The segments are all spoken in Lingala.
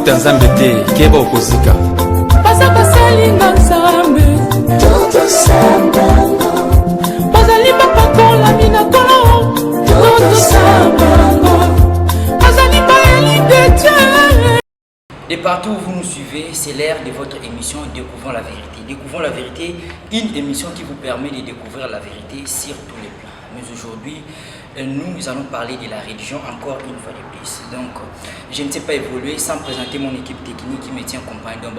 mafuta nzambe te keba okozika bazaka salinga nzambe bazali bapakola minakolo bazali baeli de Dieu. De partout où vous nous suivez, c'est l'ère de votre émission Découvrons la vérité. Découvrons la vérité, une émission qui vous permet de découvrir la vérité sur tous les plans. Mais aujourd'hui, nous allons parler de la religion encore une fois de plus. Donc, je ne sais pas évoluer sans présenter mon équipe technique qui me tient compagnie. Donc,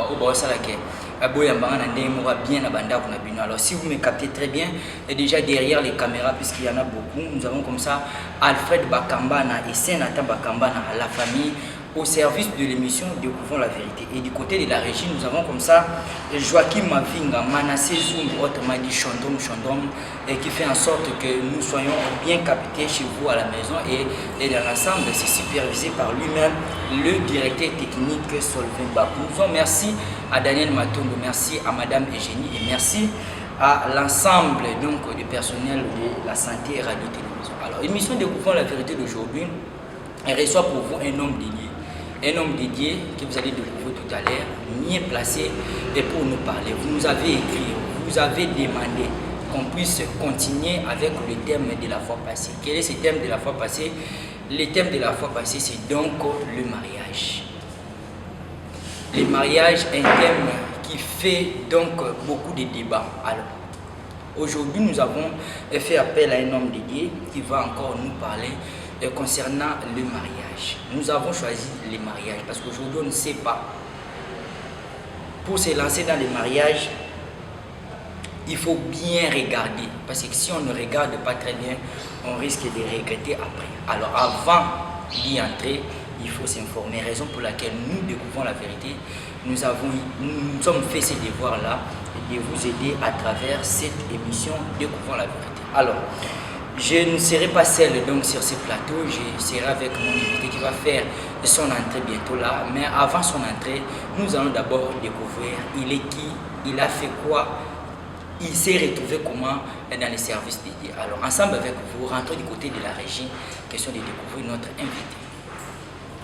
alors, si vous me captez très bien, et déjà derrière les caméras, puisqu'il y en a beaucoup, nous avons comme ça Alfred Bakambana et Saint-Nathan Bakambana, la famille, au service de l'émission Découvrons la vérité. Et du côté de la régie, nous avons comme ça Joachim Mavinga, Manassé Zoum, autrement dit Chandom, et qui fait en sorte que nous soyons bien captés chez vous à la maison. Et dans l'ensemble, c'est supervisé par lui-même, le directeur technique Solvin Bakou. Nous disons merci à Daniel Matondo, merci à Madame Eugénie et merci à l'ensemble du personnel de la santé et radio-télévision. Alors, l'émission Découvrons la vérité d'aujourd'hui, elle reçoit pour vous un homme dédié. Un homme dédié que vous allez découvrir tout à l'heure, mieux placé et pour nous parler. Vous nous avez écrit, vous avez demandé qu'on puisse continuer avec le thème de la fois passée. Quel est ce thème de la fois passée? Le thème de la fois passée, c'est donc le mariage. Le mariage, un thème qui fait donc beaucoup de débats. Alors, aujourd'hui, nous avons fait appel à un homme dédié qui va encore nous parler concernant le mariage. Nous avons choisi le mariage parce qu'aujourd'hui on ne sait pas. Pour se lancer dans le mariage, il faut bien regarder parce que si on ne regarde pas très bien, on risque de regretter après. Alors avant d'y entrer, il faut s'informer. Raison pour laquelle nous découvrons la vérité. Nous sommes fait ces devoirs-là de vous aider à travers cette émission Découvrons la vérité. Alors, je ne serai pas seul donc sur ce plateau, je serai avec mon invité qui va faire son entrée bientôt là. Mais avant son entrée, nous allons d'abord découvrir il est qui, il a fait quoi, il s'est retrouvé comment dans les services dédiés. Alors ensemble avec vous, rentrons du côté de la régie, question de découvrir notre invité.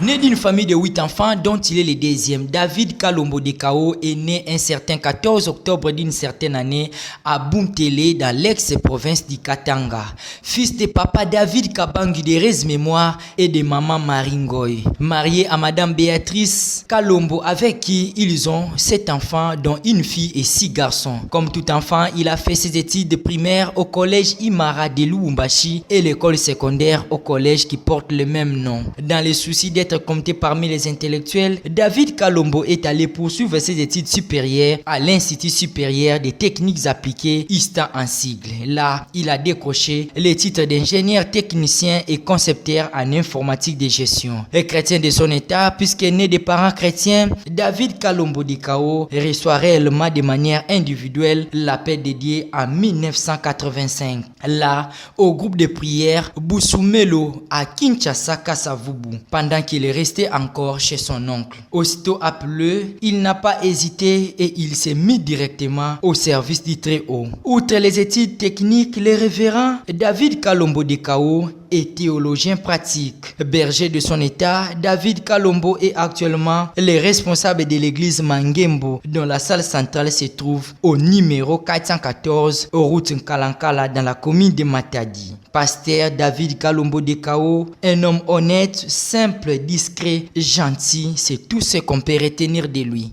Né d'une famille de 8 enfants dont il est le deuxième, David Kalombo Dekao est né un certain 14 octobre d'une certaine année à Boumtele dans l'ex-province du Katanga. Fils de papa David Kabangi de Rez Mémoire et de maman Maringoy. Marié à madame Béatrice Kalombo avec qui ils ont 7 enfants dont une fille et 6 garçons. Comme tout enfant, il a fait ses études primaires au collège Imara de Lubumbashi et l'école secondaire au collège qui porte le même nom. Dans les soucis d'être compté parmi les intellectuels, David Kalombo est allé poursuivre ses études supérieures à l'Institut supérieur des techniques appliquées, ISTA en sigle. Là, il a décroché le titre d'ingénieur technicien et concepteur en informatique de gestion. Et chrétien de son état, puisqu'il est né de parents chrétiens, David Kalombo Dekao reçoit réellement de manière individuelle l'appel dédié en 1985. Là, au groupe de prière Boussoumelo à Kinshasa Kasavubu, pendant qu'il est resté encore chez son oncle. Aussitôt appelé, il n'a pas hésité et il s'est mis directement au service du Très-Haut. Outre les études techniques, le révérend David Kalombo Dekao est théologien pratique. Berger de son état, David Kalombo est actuellement le responsable de l'église Mangembo, dont la salle centrale se trouve au numéro 414, au route Nkalankala, dans la commune de Matadi. Pasteur David Kalombo Dekao, un homme honnête, simple, discret, gentil, c'est tout ce qu'on peut retenir de lui.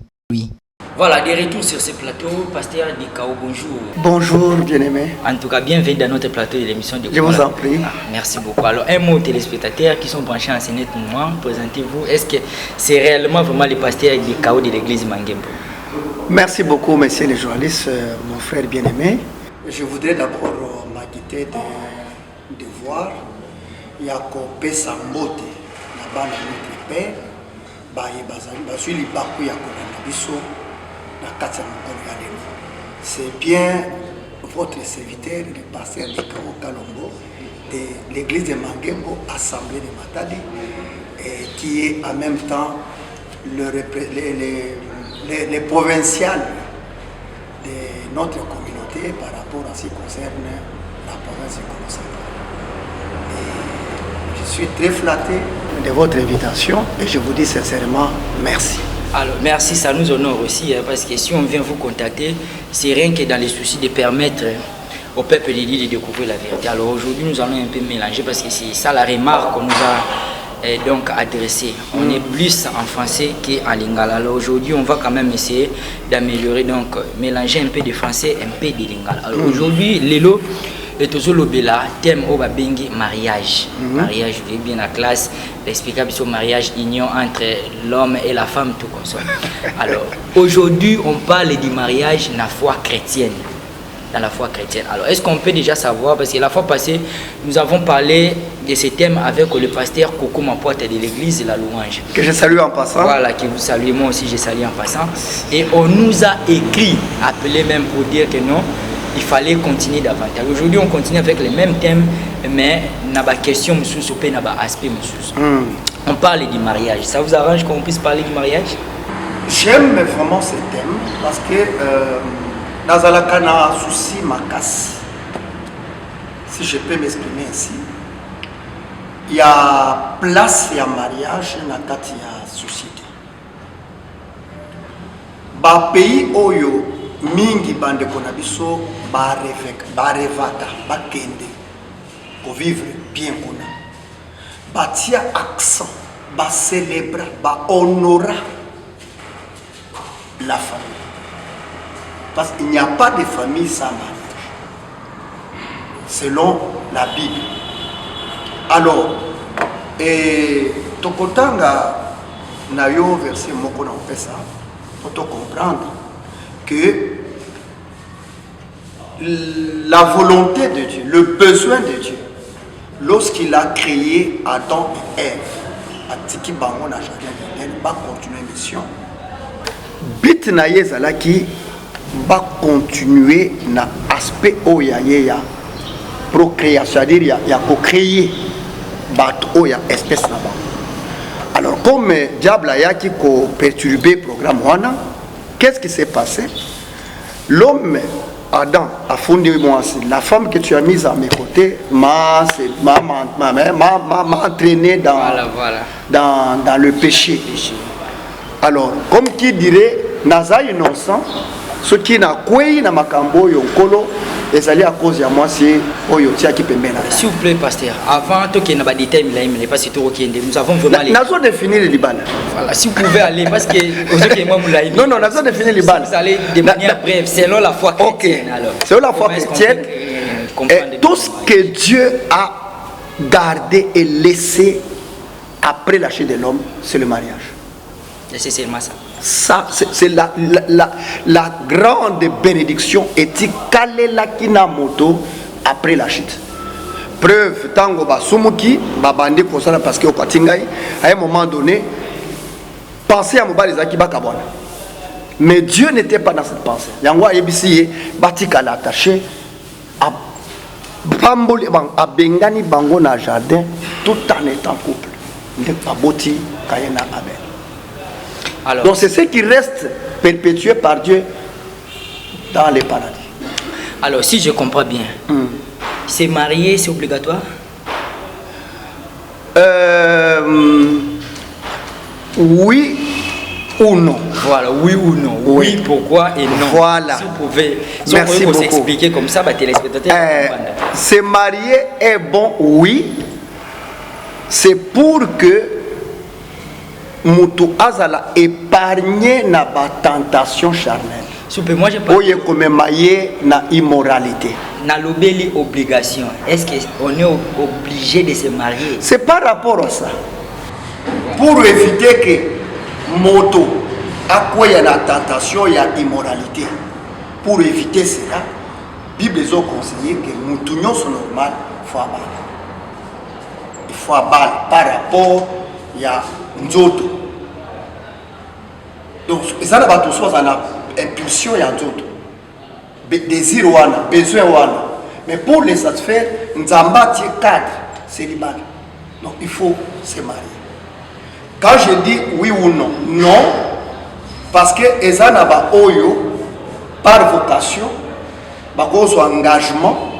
Voilà, des retours sur ce plateau. Pasteur Dekao, bonjour. Bonjour, bien-aimé. En tout cas, bienvenue dans notre plateau de l'émission de Je vous en prie. Merci beaucoup. Alors, un mot aux téléspectateurs qui sont branchés en ce moment. Présentez-vous. Est-ce que c'est réellement vraiment le pasteur Dekao de l'église Mangembo? Merci beaucoup, monsieur le journaliste, mon frère bien-aimé. Je voudrais d'abord m'acquitter de devoirs. Il y a Kopé Sambote, là-bas, notre père. C'est bien votre serviteur, le pasteur Dekao Kalombo, de l'église de Mangembo, assemblée de Matadi, et qui est en même temps le provincial de notre communauté par rapport à ce qui concerne la province de Congo. Je suis très flatté de votre invitation et je vous dis sincèrement merci. Alors, merci, ça nous honore aussi, hein, parce que si on vient vous contacter, c'est rien que dans les soucis de permettre au peuple de l'île de découvrir la vérité. Alors aujourd'hui, nous allons un peu mélanger, parce que c'est ça la remarque qu'on nous a donc adressée. On est plus en français qu'en lingala. Alors aujourd'hui, on va quand même essayer d'améliorer, donc mélanger un peu de français, un peu de lingala. Alors aujourd'hui, Lélo, et toujours le thème au babengi mariage. Mariage, vous bien la classe, l'expliquer sur mariage, union entre l'homme et la femme, tout comme ça. Alors, aujourd'hui, on parle du mariage dans la foi chrétienne. Dans la foi chrétienne. Alors, est-ce qu'on peut déjà savoir, parce que la fois passée, nous avons parlé de ce thème avec le pasteur Coco Mapote de l'église de la Louange. Que je salue en passant. Voilà, que vous saluez, moi aussi je salue en passant. Et on nous a écrit, appelé même pour dire que non, il fallait continuer davantage. Aujourd'hui, on continue avec les mêmes thèmes, mais on a des questions, on a des aspects. On parle du mariage. Ça vous arrange qu'on puisse parler du mariage? J'aime vraiment ce thème parce que dans la cana souci ma casse. Si je peux m'exprimer ainsi, il y a place et mariage dans la société. Ba pays oyo mingi bande konabiso barevaka bakende pour vivre bien kona batia accent ba célébrer ba honorer la famille parce qu'il n'y a pas de famille sans mariage selon la Bible. Alors et tokotanga na yo verset moko na pesa pour comprendre que la volonté de Dieu, le besoin de Dieu, lorsqu'il a créé Adam et Ève, Atiki Bango na jardin d'Éden, va continuer mission. Bit na yezalaki va continuer na aspect oya ya procréation, c'est-à-dire il y a co-créer bat oya espèce na ba. Alors comme diable a yaki ko perturber programme wana, qu'est-ce qui s'est passé? L'homme, Adam, a fondé moi, la femme que tu as mise à mes côtés m'a entraîné dans le péché. Alors, comme qui dirait, Naza innocent, ce qui n'a quoi na makambo yonkolo, et allé à cause de moi, c'est Oyotia qui peut mener. S'il vous plaît, pasteur, avant tout qu'il n'y ait pas de détails, nous avons vraiment les. Nous avons défini le Liban. Voilà, si vous pouvez aller, parce que non, nous avons défini le Liban. Vous allez de manière brève, selon la foi chrétienne. Ok, selon la foi chrétienne, et tout ce que Dieu a gardé et laissé après la chute de l'homme, c'est le mariage. C'est seulement ça. Ça, c'est la grande bénédiction éthique kalela kina moto après la chute. Preuve, tango ba sumuki ba bandi pour ça parce que au Katingai, à un moment donné, penser à mobali zaki ba kabona. Mais Dieu n'était pas dans cette pensée. Yangwa ebisi batika l'attaché à bamboli à bengani bango na jardin tout en étant couple. N'est pas boti kayena Abel. Alors, donc c'est ce qui reste perpétué par Dieu dans les paradis. Alors si je comprends bien, c'est marié, c'est obligatoire? Oui ou non. Voilà, oui ou non. Oui, pourquoi et non. Voilà. Si vous pouvez, merci beaucoup. Expliquer comme ça, téléspectateurs. Se marier est bon, oui. C'est pour que Moutou Azala épargné na ba tentation charnelle. Super, moi je parle. Oye comme maillé na immoralité. Na l'obéli obligation. Est-ce qu'on est obligé de se marier? C'est par rapport à ça. Pour éviter que moto à quoi il y a la tentation, il y a immoralité. Pour éviter cela, Bible a conseillé que Moutou sont normal, faut abattre. Il faut abattre par rapport il y a nzoto. Donc ça n'a pas tout soit en impulsion il y a nzoto. Désir wana, besoin wana. Mais pour les satisfaire, nous avons cadre célibat. Donc il faut se marier. Quand je dis oui ou non, non, parce que ça n'a pas oyo par vocation, par engagement,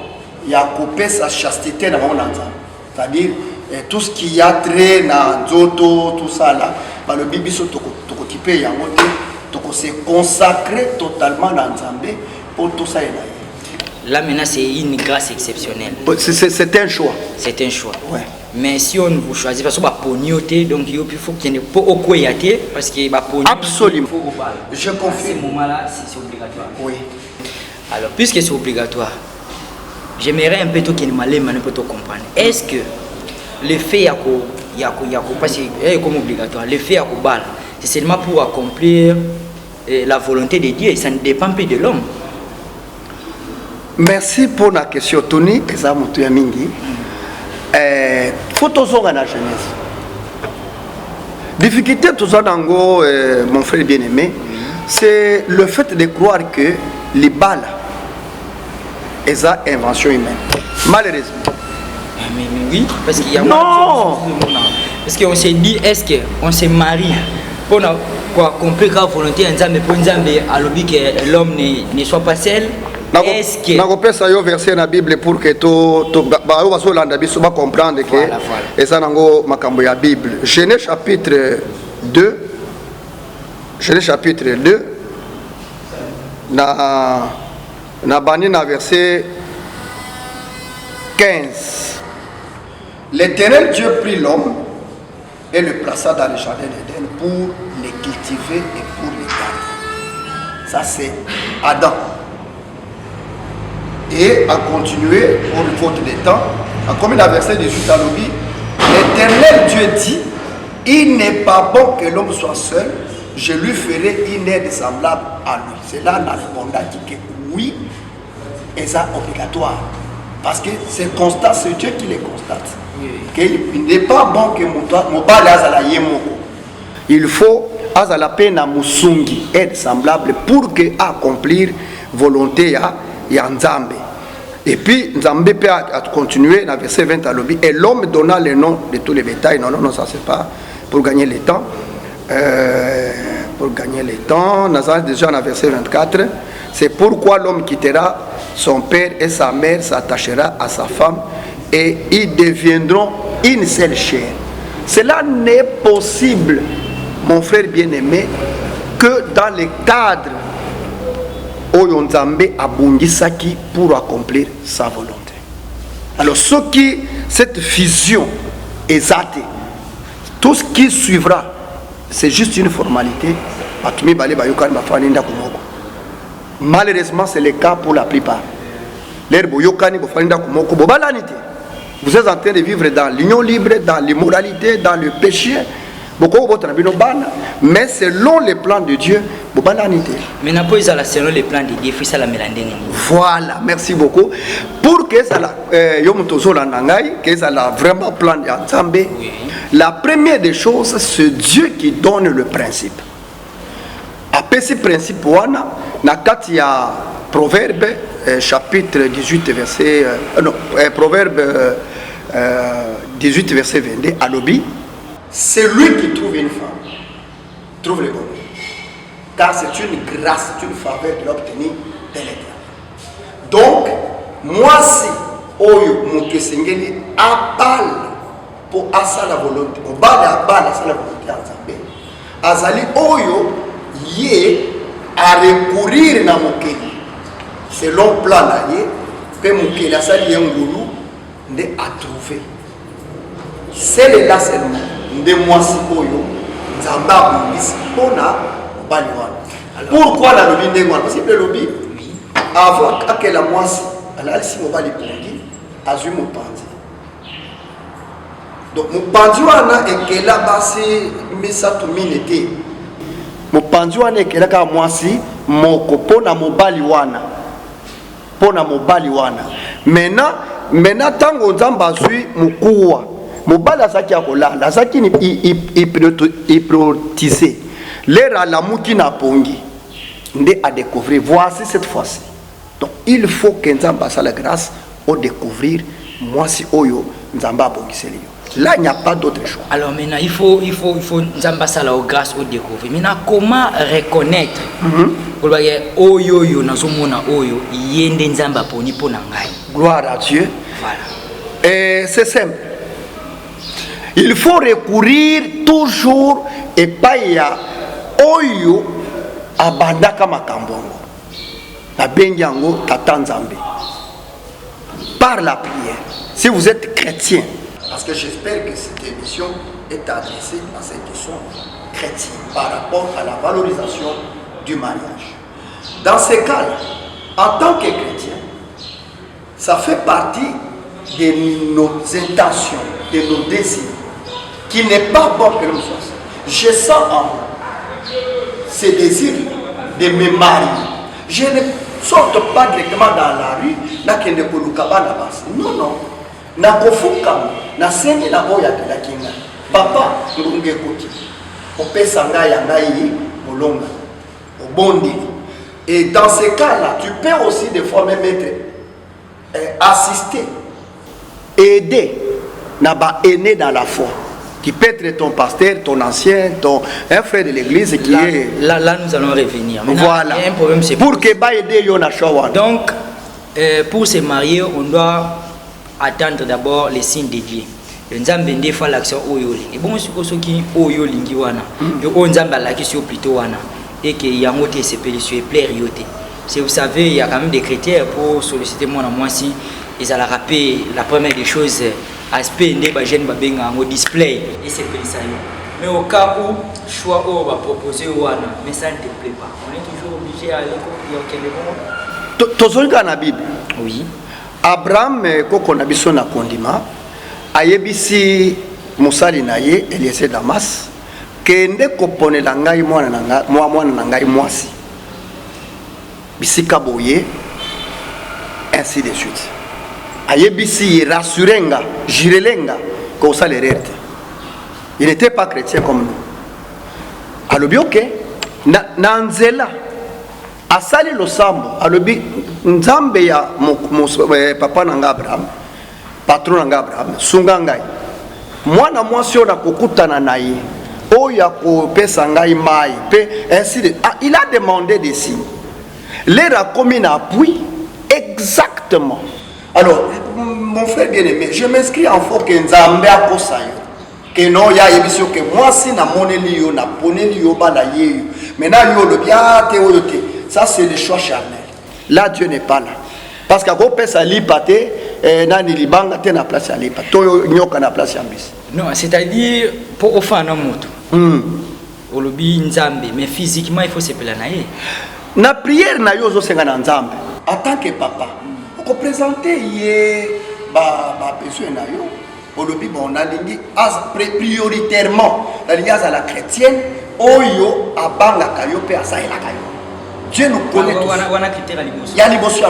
il y a coupé sa chasteté dans mon enfant. C'est-à-dire tout ce qui a trait dans Zoto, tout ça là, bah, le bibiso tokotipe yango te, toko se consacrer totalement dans Nzambe pour tout ça. Là maintenant c'est une grâce exceptionnelle. C'est un choix. C'est un choix. Ouais. Mais si on vous choisit parce que bah pognoté donc il faut qu'il y ait pas au koyate parce que bah pognoté. Absolument. Je confirme. À ce moment-là c'est obligatoire. Oui. Alors puisque c'est obligatoire, j'aimerais un peu tout qu'il m'a peut comprendre. Est-ce que le fait parce que comme obligatoire, le fait c'est seulement pour accomplir la volonté de Dieu, ça ne dépend pas de l'homme. Merci pour la question, Tony. Eza mutu ya mingi. Faut tozonga na jeunesse. Difficulté tous nango, mon frère bien-aimé, c'est le fait de croire que les balles, eza invention humaine. Malheureusement. Mais oui, parce qu'il y a non. Parce qu'on s'est dit, est-ce qu'on se marie pour accomplir la volonté mais pour que l'homme ne soit pas seul? Est-ce que nakopesa yo verset na Bible pour que ba baso landa biso ba comprendre que eza nango makambo ya Bible. Genèse chapitre 2 na bani na verset 15. L'Éternel Dieu prit l'homme et le plaça dans le jardin d'Éden pour les cultiver et pour les garder. Ça c'est Adam. Et a continué pour une faute de temps, comme il a versé 18 à l'objet, l'Éternel Dieu dit, il n'est pas bon que l'homme soit seul, je lui ferai une aide semblable à lui. C'est là la réponse que oui, et ça obligatoire. Parce que c'est constat, c'est Dieu qui les constate. Il n'est pas bon que mon bal azala yemoko. Il faut azala pena musungi, aide semblable pour que accomplir volonté ya Nzambe. Et puis Nzambe peut continuer dans verset 20 à l'objet. Et l'homme donna le nom de tous les bétails. Non, ça c'est pas pour gagner le temps. Pour gagner le temps, nous avons déjà dans verset 24. C'est pourquoi l'homme quittera son père et sa mère, s'attachera à sa femme et ils deviendront une seule chair. Cela n'est possible, mon frère bien-aimé, que dans le cadre où Nzambe abondissaki pour accomplir sa volonté. Alors, cette fusion est zatée. Tout ce qui suivra, c'est juste une formalité. Malheureusement, c'est le cas pour la plupart. Vous êtes en train de vivre dans l'union libre, dans l'immoralité, dans le péché. Mais selon les plans de Dieu, selon les plans de Dieu, voilà, merci beaucoup. Pour que ça vraiment plan de la première des choses, c'est Dieu qui donne le principe. Après ce principe, il y a Proverbe chapitre 18 verset Proverbe 18 verset 22 à l'objet. C'est lui qui trouve une femme, trouve le bonheur. Car c'est une grâce, c'est une faveur de l'obtenir de l'Éternel. Donc, moi si Oyo Moutesengeli appelle pour asa la volonté, au bas de la volonté en Zambé, Azali Oyo yé à recourir na Mokeli. Selon plan là yé, pe Mokeli asali yengoulou de à trouver. C'est là seulement. De moi si Oyo, Nzamba Boulis, Pona, Baliwan. Pourquoi la lobby n'est pas parce que le lobby, avant que la moisi, elle a si mobile pondi, a vu mon pandi. Donc mon pandiwana et que là-bas c'est Messatou Minete. Mon pandiwana et que là moisi, mon copona mobaliwana. Pona mobaliwana. Maintenant, tant qu'on Nzamba suit Moukoua. Mobala zaki akolala zaki ni hypnotisé l'air à la mouki na pongi ndé à découvrir. Voici cette fois-ci, donc il faut que Nzamba sa la grâce au découvrir moi si oyo Nzamba pongiseli. Là il n'y a pas d'autre choix. Alors maintenant il faut Nzamba sa la grâce au découvrir. Maintenant comment reconnaître pour voyez oyo yo nazomona oyo yende Nzamba poni pona ngai. Gloire à Dieu. Voilà. Et c'est simple. il faut recourir toujours et pas ya oyo abandaka makambongo na benyango tata nzambe par la prière. Si vous êtes chrétien, parce que j'espère que cette émission est adressée à ces questions chrétiennes par rapport à la valorisation du mariage. Dans ces cas-là, en tant que chrétien, ça fait partie de nos intentions, de nos désirs, qui n'est pas bon que nous soyons. Je sens en moi ce désir de me marier. Je ne sorte pas directement dans la rue, là qui ne peut pas. Non, non. Na kofuka, na sengi na boya la kinga. Papa, ngunge koti. Opesa ngai ngai molonga. Obondi. Et dans ces cas-là, tu peux aussi des fois même être assister, aider, n'a aîné dans la foi. Qui peut être ton pasteur, ton ancien, un frère de l'église qui est... Là, nous allons revenir. Maintenant, voilà. Il y a un problème, c'est pour que va aider Yona Shawan. Donc, pour se marier, on doit attendre d'abord les signes de Dieu. Nzambe ndé fa l'action oyoli. Et bon, ce qui oyoli ngi wana. Yo nzambe la question plutôt wana. Et que yango te se pélicio et plaire yote. Si vous savez, il y a quand même des critères pour solliciter moi si ils allaient rappeler la première des choses. Aspect des jeune babenga au display et c'est ça. Mais au cas où choix on va proposer wana mais ça ne te plaît pas, on est toujours obligé à aller au tozolika na Bible. Oui. Abraham koko na biso na kondima ayebisi musali na ye Eliezer Damas kende koponela ngai mwana na ngai mwasi bisika boye ainsi de suite. Ayebisi rassurenga, jirelenga, comme ça les rêtes. Il n'était pas chrétien comme nous. Alobi ok, nanzela, asali lo sambo, alobi nzambe ya papa nanga Abraham, patron nanga Abraham, sungangai. Mwana mwasi ona kokutana na ye, oya ko pesa ngai mai, ainsi de. Il a demandé des signes. L'air a commis un appui exactement. Alors, mon frère bien-aimé, je m'inscris en faux que Nzambe a kosayo. Que non, il y a émission que moi si na moneli yo na poneli yo ba na yeyo. Maintenant yo le bien te oyote. Ça c'est le choix charnel. Là Dieu n'est pas là. Parce qu'à gros pesa lipate nani libanga te na place à lipa. To nyoka na place en bis. Non, c'est-à-dire pour offrir moto. Olobi Nzambe, mais physiquement il faut se plaindre na ye. Na prière na yo zo senga na Nzambe. En tant que papa pour présenter ba besoin na yo olobi bon na lingi prioritairement la ligne à la chrétienne oyo abanga kayo pe asaila kayo. Dieu nous connaît tous. Il y a l'émotion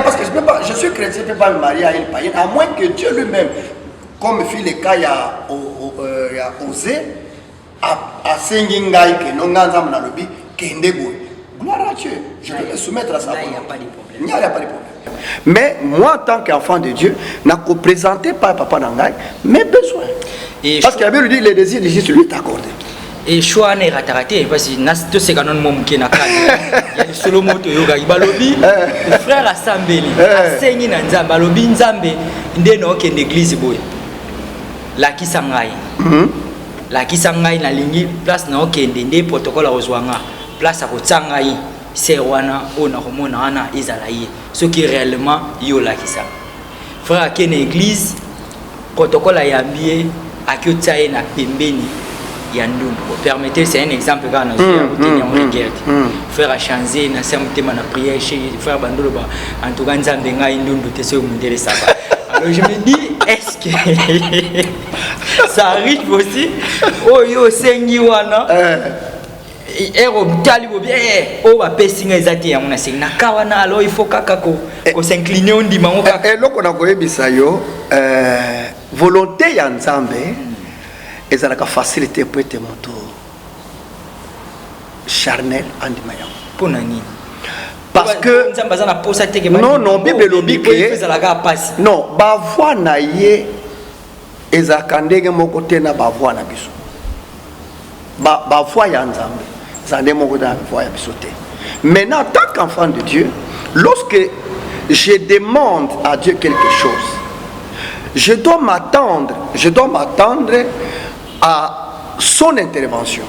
parce que je suis chrétien, je ne peux pas me marier à une païenne à moins que Dieu lui-même comme fit le cas il y a osé à Sengingai que non nganzam na lobi kende boy. Gloire à Dieu. Je vais me soumettre à ça. Il n'y a pas de problème. Il n'y a pas de problème. Mais moi, en tant qu'enfant de Dieu, je ne représentais pas Papa Nangai mes besoins. Et parce qu'il avait lui dit les désirs de Jésus lui est accordé. Et choix n'est raté parce que tout ce qu'on a qui n'a pas. Il y a des solo moto yoga. Il balobi frère Asambeli. Asengi na Nzambe balobi Nzambe ndeno ke l'église boy. La kisangai. La kisangai na lingi place na okende ndé protocole rozwanga. Place à Kotangaï, c'est Wana, on a Romona, Ana, Isalaï. Ce qui est réellement Yola qui ça. Frère, à une église, protocole à Yambié, à Kyotaï, na Pembeni, Yandoun. Permettez, c'est un exemple quand on a dit frère a changé, na Samutema na prière chez frère Bandolo, en tout cas, Nzambenga, Indoun, de ce modèle sabbat. Alors je me dis, est-ce que ça arrive aussi? Oh yo, Sengi Wana. Il faut s'incliner on dit volonté ya Nzambe ezalaka facilité pour être moto charnel andimaya pour nani parce que non Bible lobi que non ba voix na ye ezalaka ndenge moko te na ba voix na biso ba voix ya Nzambe. Maintenant, en tant qu'enfant de Dieu, lorsque je demande à Dieu quelque chose, je dois m'attendre à son intervention.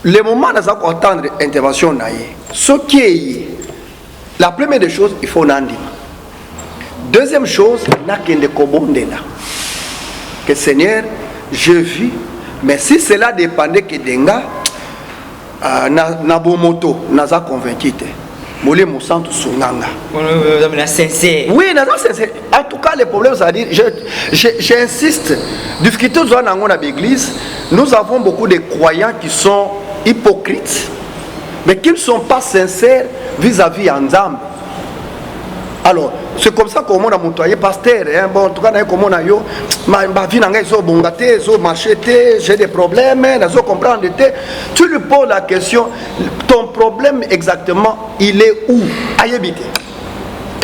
Le moment où nous allons attendre l'intervention, ce qui est la première des choses, il faut n'andima. Deuxième chose, que Seigneur, je vis, mais si cela dépendait que Denga, na bomoto, naza convaincu. Moulé Moussantou Sunganga. Sincère. Oui, sincère. En tout cas, le problème, c'est-à-dire, j'insiste, difficulté dans l'église, nous avons beaucoup de croyants qui sont hypocrites, mais qui ne sont pas sincères vis-à-vis d'Anzam. Alors, c'est comme ça qu'on a montoyé pasteur. Bon, en tout cas, comme on a eu, ma vie n'a pas été bongatée, j'ai des problèmes, j'ai comprendre. Tu lui poses la question, ton problème exactement, il est où?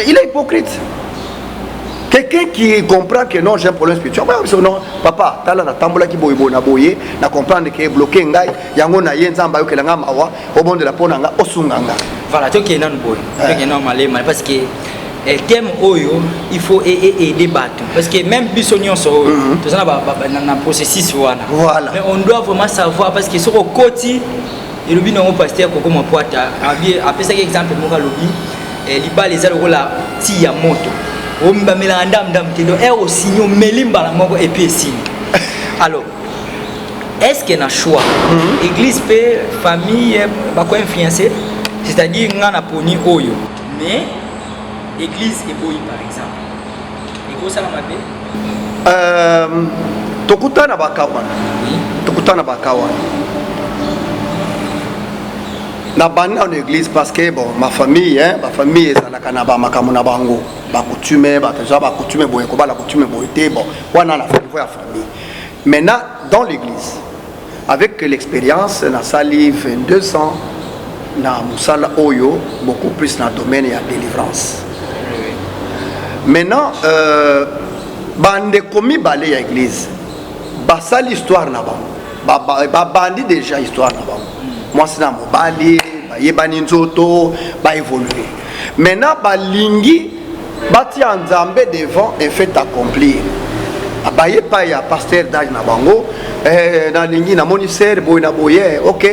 Il est hypocrite. Quelqu'un qui comprend que non, j'ai un problème spirituel. Non, papa, tu as la tambola qui boye, na comprendre que bloqué ngai, yango na yenza mbayo kelanga mawa, au bon de la ponanga, osunganga. Voilà, tu es nan boy, tu es nan malé, parce que le thème oyo, il faut débattre. Parce que même bisognon sur tout ça, dans le processus, voilà. Mais on doit vraiment savoir, parce que sur le côté, le lobby non pasteur Koko Mapuata, après ça, exemple, mon lobby, il bat les algos là, tia moto. On va mettre un dame et au signal melimba la mort et puis signe. Alors, est-ce qu'il y a un choix? Église, paix, famille, va quoi influencer? C'est-à-dire qu'on a poni oyo, mais église est boy par exemple. Et quoi ça m'a dit? Tokuta na bakawan. Tokuta na bakawan. Na bani en église parce que bon ma famille ça na kanaba makamuna bango ba coutume ba déjà ba coutume boye ko ba la coutume boye té bon wana na famille. Maintenant dans l'église avec l'expérience na sali 22 ans na musala oyo beaucoup plus dans le domaine de la délivrance. Maintenant bande komi balé à l'église ba sali histoire na ba bandi déjà histoire na ba. Moi c'est dans mon bali yebani nzoto ba évoluer. Maintenant ba lingi bati nzambe devant un fait accomplir. Abaye pa ya pasteur d'âge na bango na lingi na moniteur boy na boye OK.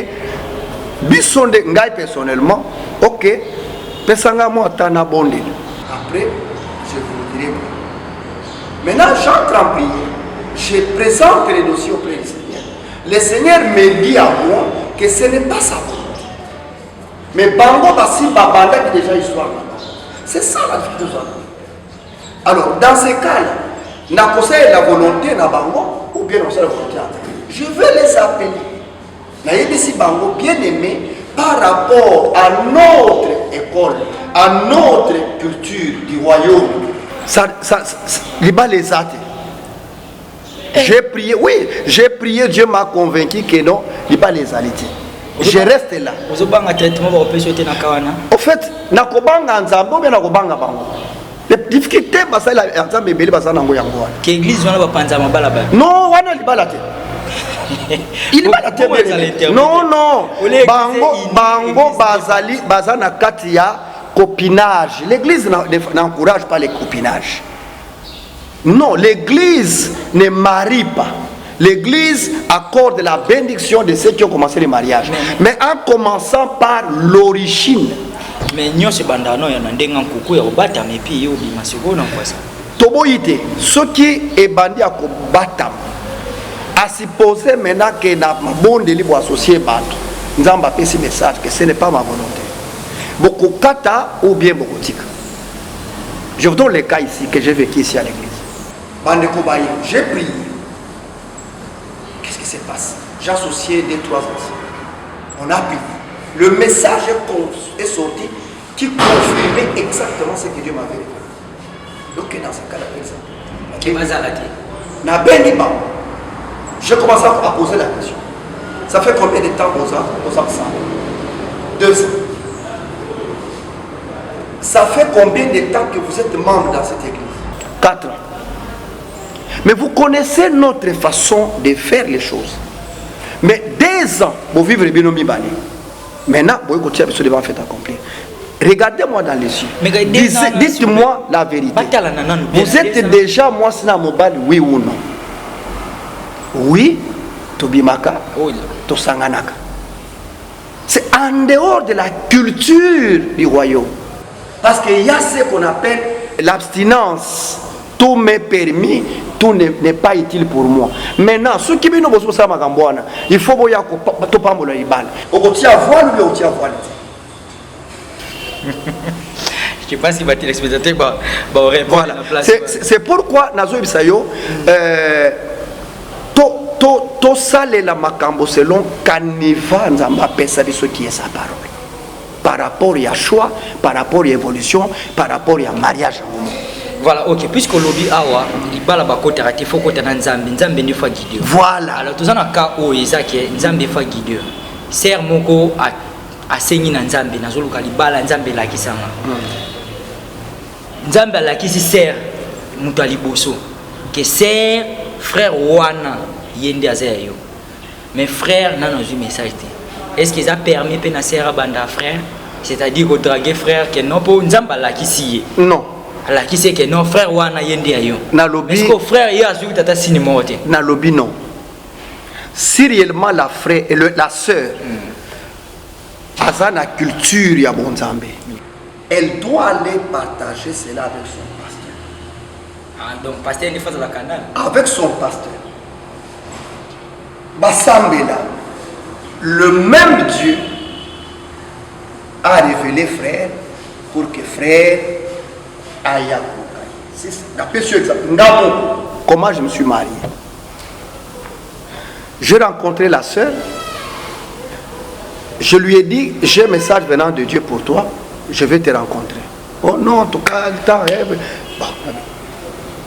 Bisonde ngai personnellement OK. Pesanga mo atana bonde. Après je vous dirai. Maintenant j'entre en prière. Je présente les dossiers auprès du Seigneur. Le Seigneur me dit à moi que ce n'est pas sa volonté. Mais Bango Bassi Babanda qui déjà histoire là-bas. C'est ça la difficulté. Alors, dans ces cas-là, n'a conseillé la volonté na Bango ou bien on sait la volonté. Je veux les appeler. Naïbisi Bango bien aimé par rapport à notre école, à notre culture du royaume. Les athées. J'ai prié, oui, j'ai prié, Dieu m'a convaincu que non, il va les aliter. Je reste là. En fait, nakobanga nzambo bien nakobanga bango. Les difficultés parce que la nzambe beli basa nango yango. Que église wana ba panza mabala ba. Non, wana libala te. Il va la terre. Non, non. Bango bazali bazana kati ya copinage. L'église n'encourage pas les copinages. Non, l'église ne marie pas. L'église accorde la bénédiction de ceux qui ont commencé le mariage. Mais en commençant par l'origine. Mais nous, c'est bandano, il y a un dengue en coucou, il y a un batam, et puis il y a un masego, non, quoi ça. Toboïté, ce qui est bandit à batam, à supposer maintenant que na bon libre associé bateau. Nous avons appelé ce message que ce n'est pas ma volonté. Beaucoup kata ou bien beaucoup tika. Je vous donne le cas ici que j'ai vécu ici à l'église. Bande Kobaye, j'ai prié. Qu'est-ce qui se passe? J'ai associé 2-3 ans. On a prié. Le message est sorti qui confirmait exactement ce que Dieu m'avait dit. Donc dans ce cas-là, j'ai commencé à poser la question. Ça fait combien de temps aux ans? 2 ans. Ça fait combien de temps que vous êtes membre dans cette église? 4 ans. Mais vous connaissez notre façon de faire les choses. Mais 2 ans, vous vivez bien au Mibani. Maintenant, vous continuez à faire accomplir. Regardez-moi dans les yeux. Dites-moi la vérité. Vous êtes déjà moi sina mobile, oui ou non? Oui, tobimaka, tosanganaka. C'est en dehors de la culture du royaume. Parce qu'il y a ce qu'on appelle l'abstinence. Tout m'est permis, tout n'est pas utile pour moi. Maintenant, ceux qui viennent au il faut que tu pambola ibal. Au tia voile ou au tia voile. Je sais pas si va téléspectateur voilà. C'est pourquoi Nazo Ibisayo to sale la makambo selon Kaniva Nzamba pesa biso qui est sa parole. Par rapport à choix, par rapport à évolution, par rapport à mariage. Voilà, ok. Puisque lobby awa, il parle de côté il faut côté Nzambe, Nzambe ne fait guider. Voilà. Alors tous en a cas où Isaac Nzambe fait guider. Ser moko a saigné Nzambe, nazolo kalibala Nzambe la kisanga. Nzambe la kisi ser mutali boso. Que ser frère wana yende azayo. Mais frère n'a pas message. Est-ce qu'ils a permis de faire banda frère? C'est-à-dire que draguer frère que non pour Nzamba la kisi. Non. La kisi que non frère wana yende ayo. Na lobby. Est-ce que frère y a joué tata cinéma? Na lobby non. Si réellement la frère et la sœur a la culture ya bon Nzambe, elle doit aller partager cela avec son pasteur. Ah donc pasteur ne fait la canal. Avec son pasteur. Basambela. Le même Dieu a révélé frère pour que frère aille à comment je me suis marié. J'ai rencontré la sœur. Je lui ai dit, j'ai un message venant de Dieu pour toi. Je vais te rencontrer. Oh non, en tout cas,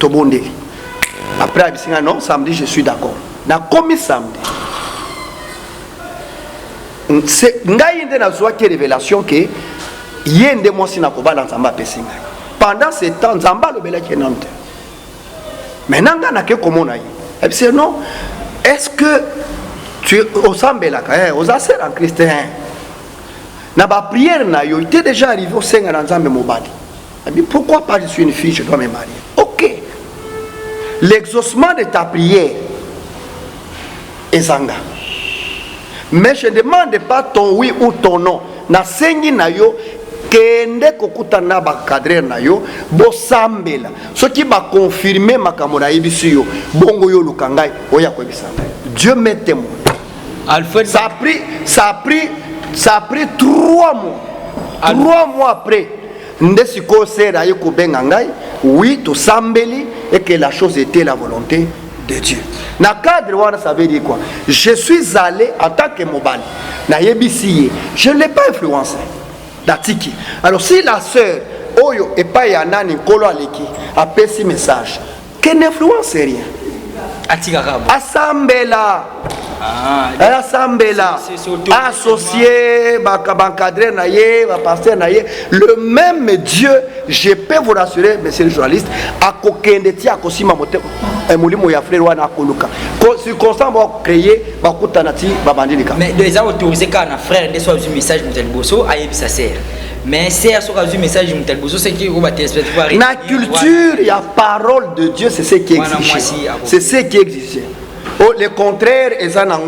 bon, après, non, samedi, je suis d'accord. Na commis samedi. C'est une révélation que yende moi si na kobala Nzamba pesi ngai. Pendant ce temps Nzamba le bela qui nante. Maintenant nga na ke komona yi. Et puis non, est-ce que tu au sambela ka aux asser en Christ na ba prière na yo était déjà arrivé au Seigneur na Nzambe mobali. Et puis pourquoi pas je suis une fille, je dois me marier. OK. L'exaucement de ta prière est zanga. Mais je ne demande pas ton oui ou ton non. Na sengi na yo kende kokuta na ba cadre na yo bo sambela. Ce qui va confirmer makambo na yebisi yo bongo yo lukangai oya ko bisanga. Dieu m'est témoin. Alfred ça a pris 3 mois. 3 mois après ndesiko sera yeko benga ngai oui to sambeli et que la chose était la volonté de Dieu. Na cadre wana ça veut dire quoi? Je suis allé en tant que mobile na yebisi, je ne l'ai pas influencé datiki. Alors si la sœur oyo et pas yanani kolo aleki a pesi message qu'elle n'influence rien asambela asambela associé bankadre na ye pasteur na ye le même Dieu, je peux vous rassurer monsieur le journaliste akokende ti akosima mote mulimo ya frère wana akoluka circonstance va créer bakutana ti babandilika mais déjà autorisé kana frère de soit un message mutel bosso ayebisa sœur mais c'est sur un message mutel bosso c'est qui va téléspectateur na culture ya parole de Dieu, c'est ce qui existe, c'est ce qui existe. Oh, le contraire est ça na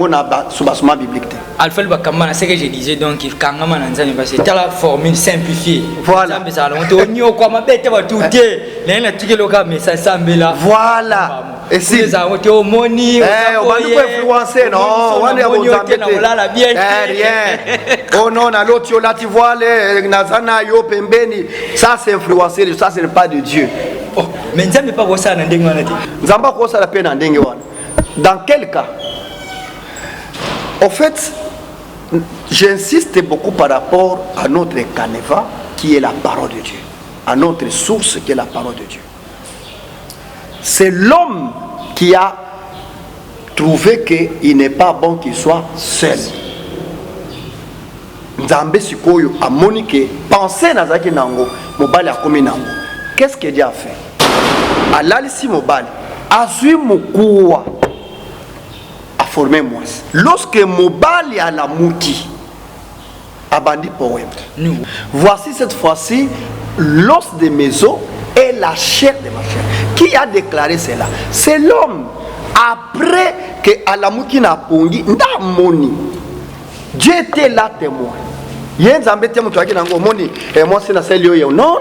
soubassement biblique. Alfred Bakambana, c'est ce que je disais donc il kangama na nzambe parce que c'est la formule simplifiée. Voilà. Nzambe ça on nyo kwa mabete ba tuté. Na tuké loka mais ça sambela. Voilà. Et si les avons au moni on va nous influencer non, on est bon bien. Rien. Oh non, na l'autre là tu vois les nazana yo pembeni, ça c'est influencer, ça ce n'est pas de Dieu. Oh, mais nzambe pas ça na ndenge wana te. Nzamba ko ça la peine na ndenge wana. Dans quel cas? En fait, j'insiste beaucoup par rapport à notre canevas qui est la parole de Dieu, à notre source qui est la parole de Dieu. C'est l'homme qui a trouvé qu'il n'est pas bon qu'il soit seul. Nzambe sikoyo a monique pensez nazaki nango mobali akomi nango. Qu'est-ce que Dieu a fait? Alalisi mobali azui mukuwa a formé moi. Lorsque mobali a la mouki Abandi poème. Voici cette fois-ci l'os de mes os et la chair de ma chair. Qui a déclaré cela? C'est l'homme. Après que Alamuki n'a pongi, Ndamoni. Dieu était là témoin. Non,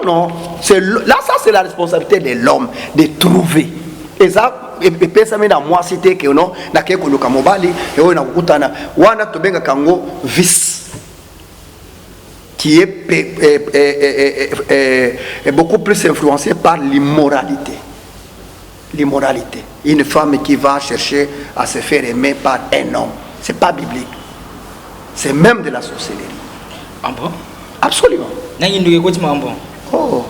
non. Là, ça c'est la responsabilité de l'homme de trouver. Et ça, et personne dans moi cité que non, na ke ko lokamobali et on a kutana wana tobenga kango vice qui est beaucoup plus influencé par l'immoralité. L'immoralité. Une femme qui va chercher à se faire aimer par un homme. C'est pas biblique. C'est même de la sorcellerie. Ah bon? Absolument. Oh.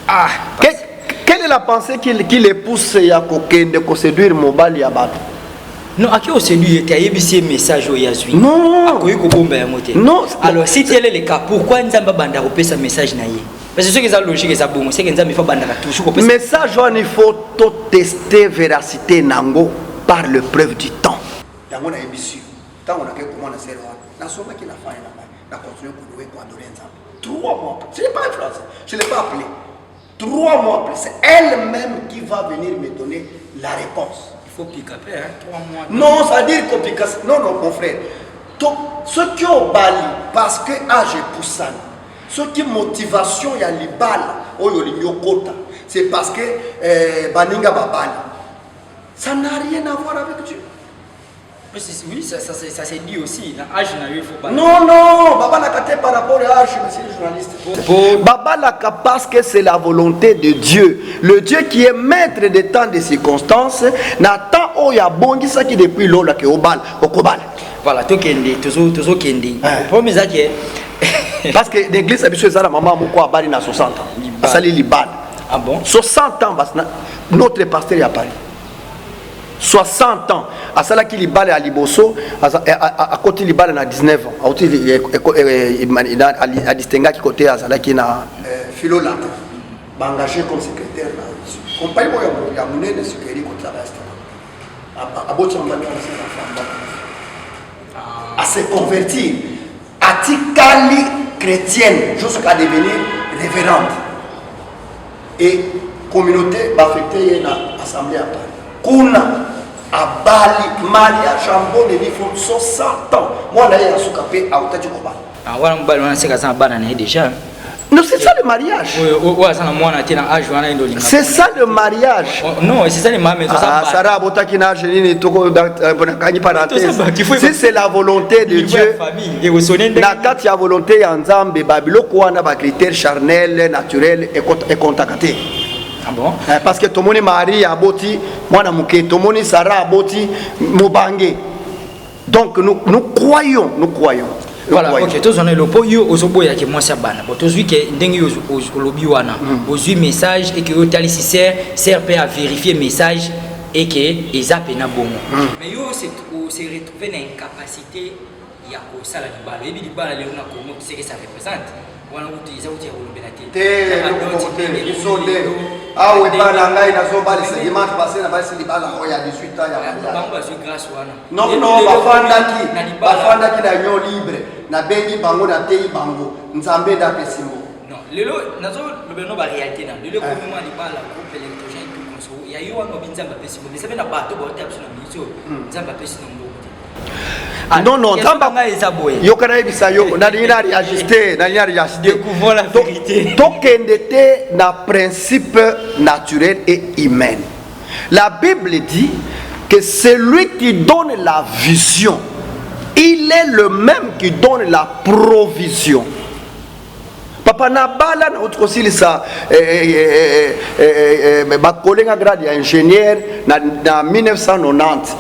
Ah. Quelle est la pensée qui les pousse à séduire Mobali Yabat? Non, à qui on séduit et un message au Yazui? Non. Non. Alors, si tel est le cas, pourquoi Nzamba Banda repère ce message naïe? Parce que ce qui est logique, c'est bon, c'est que Nzamba Banda toujours. Message, il faut tester véracité Nango par le preuve du temps. Yango na ebisu. Tant on a que comment on a servi. La somme qui n'a pas la continuer pour louer pour adorer Nzamba. 3 mois. Je ne l'ai pas influencé. Je ne l'ai pas appelé. 3 mois après, c'est elle-même qui va venir me donner la réponse. Il faut piquer, hein, 3 mois. Non, ça veut dire qu'on pique. Non, non, mon frère. Ceux qui ont bali, parce que âge poussant, ceux qui motivation, il y a les balles, c'est parce que Baninga Babali. Ça n'a rien à voir avec Dieu. Oui, ça s'est dit aussi. L'âge n'a eu, il faut pas. Non, non, Baba Nakate par rapport à l'âge, monsieur le journaliste. Baba Naka parce que c'est la volonté de Dieu. Le Dieu qui est maître des temps et des circonstances, n'attend au Yabongi, ça qui depuis l'eau, là, qui est au bal, au Kobal. Voilà, tout Kendi, toujours Kendi. Pour mes acquis. Parce que l'église a besoin de la maman, pourquoi Bali n'a 60 ans. Ça lit Libal. Ah bon? 60 ans, notre pasteur est à Paris. 60 ans. À cela qui libale à Liboso, à côté libale à 19 ans. À distinguer qui côté à cela qui n'a philo latin. Engagé comme secrétaire là. Compagnie moi il y a monnaie de sécurité contre la reste. À Botswana à se convertir à Tikali chrétienne jusqu'à devenir révérende. Et communauté va affecter une assemblée à Paris. Kuna à Bali, Maria Jambon et il faut 60 ans. Moi là, il y a un soukapé à Otaji Kobal. Ah, voilà, on sait que ça va déjà. Non, c'est ça le mariage. C'est ça le mariage. Non, c'est ça le mariage. Sarah Botakina, si c'est la volonté de Dieu, quand il y a volonté, il y a un zambe, Babyloko, on a des critères charnels, naturels et contactés. Ah bon? Parce que tout le monde Marie a boti, moi tout le monde Sarah a boti, Mobangé. Donc nous croyons. Voilà, ok, tous on est le point où aux boya qui moi ça banne. Bon, tous vu que dengue au lobby wana, aux huit messages et que au tali sert à vérifier message et que ils appellent na bon. Mais yo c'est retrouver dans une capacité ya ko sala di bala. Et bi di bala le na ko mo c'est que ça représente. Wana utiliza uti ya ulobelati. Ah oui, Bananga, il a zo bali c'est dimanche passé na bali c'est di bala il y a 18 ans il y a bamba sur grâce wana. Non, bafanda ki na nyo libre. Na bengi bango na tei bango nzambe da pesimo non lelo nazo lobeno ba réalité na lelo ko mema li bala groupe électrogène tout comme ça ya yo wana binzamba pesimo mais ça na bato ba tapso na miso nzamba pesimo mbokote non nzamba nga ezaboye yo kana ebisa yo na lina réajuster découvrir la vérité tokendete na principe naturel et humain. La Bible dit que celui qui donne la vision, il est le même qui donne la provision. Papa Nabala, notre aussi, ça, ma collègue grade ingénieur, en 1990,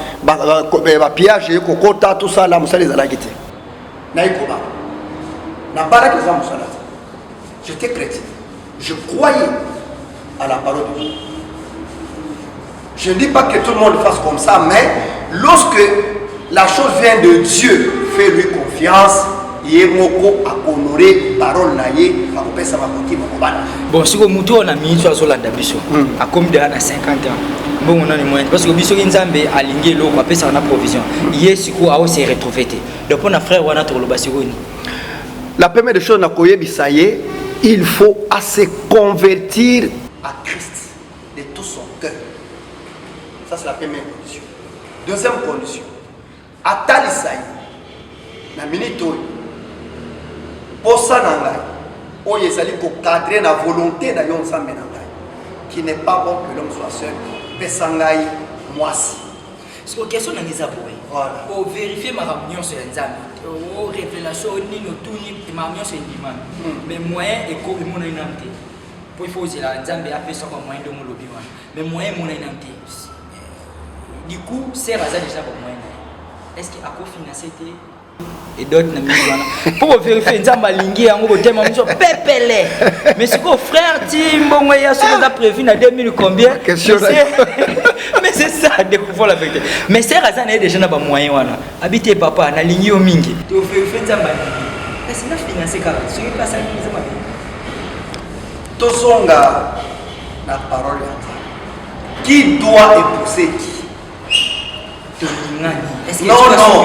piage, kokota, tout ça, là, Moussa les a quitté. Naïkoba. Nabala qui les a Moussa. J'étais chrétien. Je croyais à la parole de Dieu. Je ne dis pas que tout le monde fasse comme ça, mais lorsque la chose vient de Dieu, fais-lui confiance. Bon, si vous moutez on a mis sur la dabiso, à comme de 50 ans. Bon, on a les moyens parce que biso Nzambe a ligné l'eau, après ça on a provision. Hier, si vous avez retrouvé. Donc on a frère on a trop le basironi. la première des choses, il faut à se convertir à Christ de tout son cœur. Ça, c'est la première condition. Deuxième condition, à Talisaï, la minute pour ça, où il s'agit de cadrer la volonté de Yon Sambenangai, qui n'est pas bon que l'homme soit seul, Pessangai, moi aussi. C'est une question de voilà. Pour vérifier ma réunion sur l'examen, pour révélation, ma réunion sur l'imam. Mais moyen est comme mon inanté. Pour il faut aussi la Zambie a fait ça comme moyen de mon lobby. Mais moyen mon inanté. Du coup, c'est Raza déjà pour moyen. Est-ce qu'il a cofinancé et d'autres pour vérifier Nzamba lingi en gros thème on pépélé mais c'est quoi frère Timbo ya ce qu'on a prévu dans 2000 combien mais c'est ça découvrir la vérité mais c'est Razan est déjà na ba moyen wana habiter papa na lingi yo mingi to vérifier Nzamba mais c'est na financer car ce qui passe à Nzamba to songa la parole qui doit épouser qui non, non,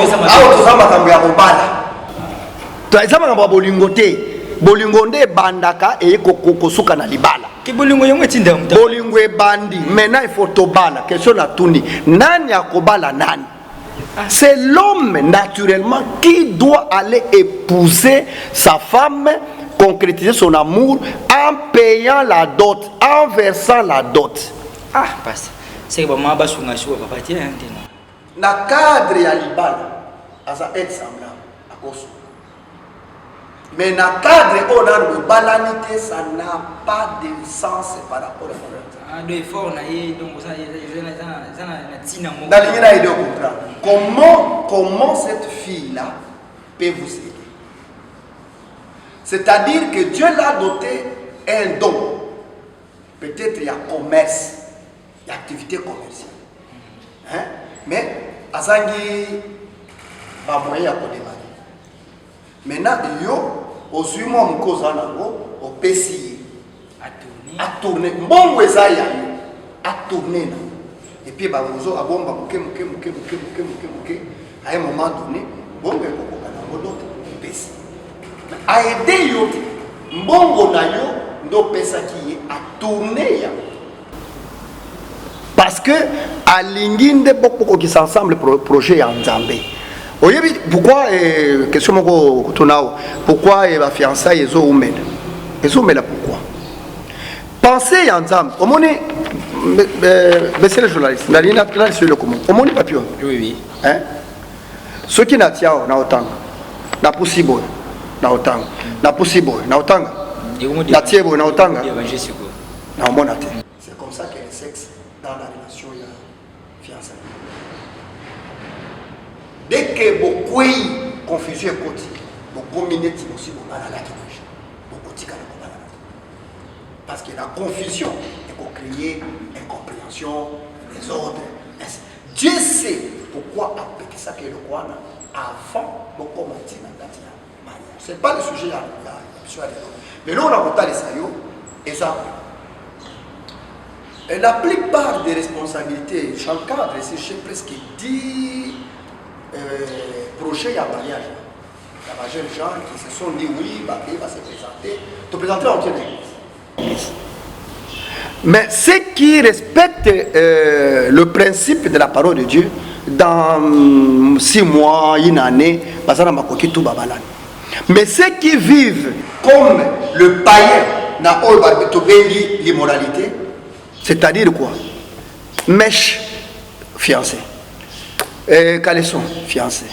bandaka et kosuka na libala. Bolingo bandi, maintenant il faut tobala. Question la tuni. Nani akobala nani? C'est l'homme naturellement qui doit aller épouser sa femme, concrétiser son amour en payant la dot, en versant la dot. Ah, passe. C'est que maman va sounger sur papa tiens. Na cadre ya libala asa être semblable à Koso. Mais na cadre on a le balanité, ça n'a pas de sens par rapport à ça. Ah, de fort na donc ça na tina mo. Dans l'ingénieur il doit comprendre comment cette fille là peut vous aider. C'est-à-dire que Dieu l'a doté un don. Peut-être il y a commerce, il y a activité commerciale. Hein? Mais Azangi va moyen pour démarrer. Maintenant, yo, au suivant mon cause au PCI, à tourner, bon wezaya, à tourner. Et puis, bah, vous avez bon, à un moment donné, bon, d'autres PCI. À aider yo, bon, na yo, no PCI qui est à tourner. Parce que à l'inginde beaucoup qui s'ensemble projet en Zambie. Pourquoi question pourquoi la fiançailles est au Med? Pourquoi? Pensez en Zambie. Au moins, monsieur le journaliste, n'a sur le commun. Au moins papillon. Oui oui. Hein? Ceux qui n'attirent na autant, na possible, na autant, na possible, na autant, na tiebo, na autant. Na monate. C'est comme ça que le sexe dans la relation il y a fiançailles. Dès que beaucoup de confusion est côté, beaucoup de minutes aussi vont aller à la kiloche, beaucoup de parce que la confusion est pour créer incompréhension, les ordres. Dieu sait pourquoi appeler ça que le roi avant de commenter dans la mariage. Ce n'est pas le sujet à mais là on a voté les saillots et ça. Et la plupart des responsabilités, chaque cadre, c'est presque 10 projets à mariage. Il y a des jeunes gens qui se sont dit oui, Baké va se présenter. Te présenter en l'église. Mais ceux qui respectent le principe de la parole de Dieu, dans 6 mois, une année, mais ceux qui vivent comme le païen dans l'immoralité, c'est-à-dire quoi? Mèche, fiancé. Caleçon, fiancé.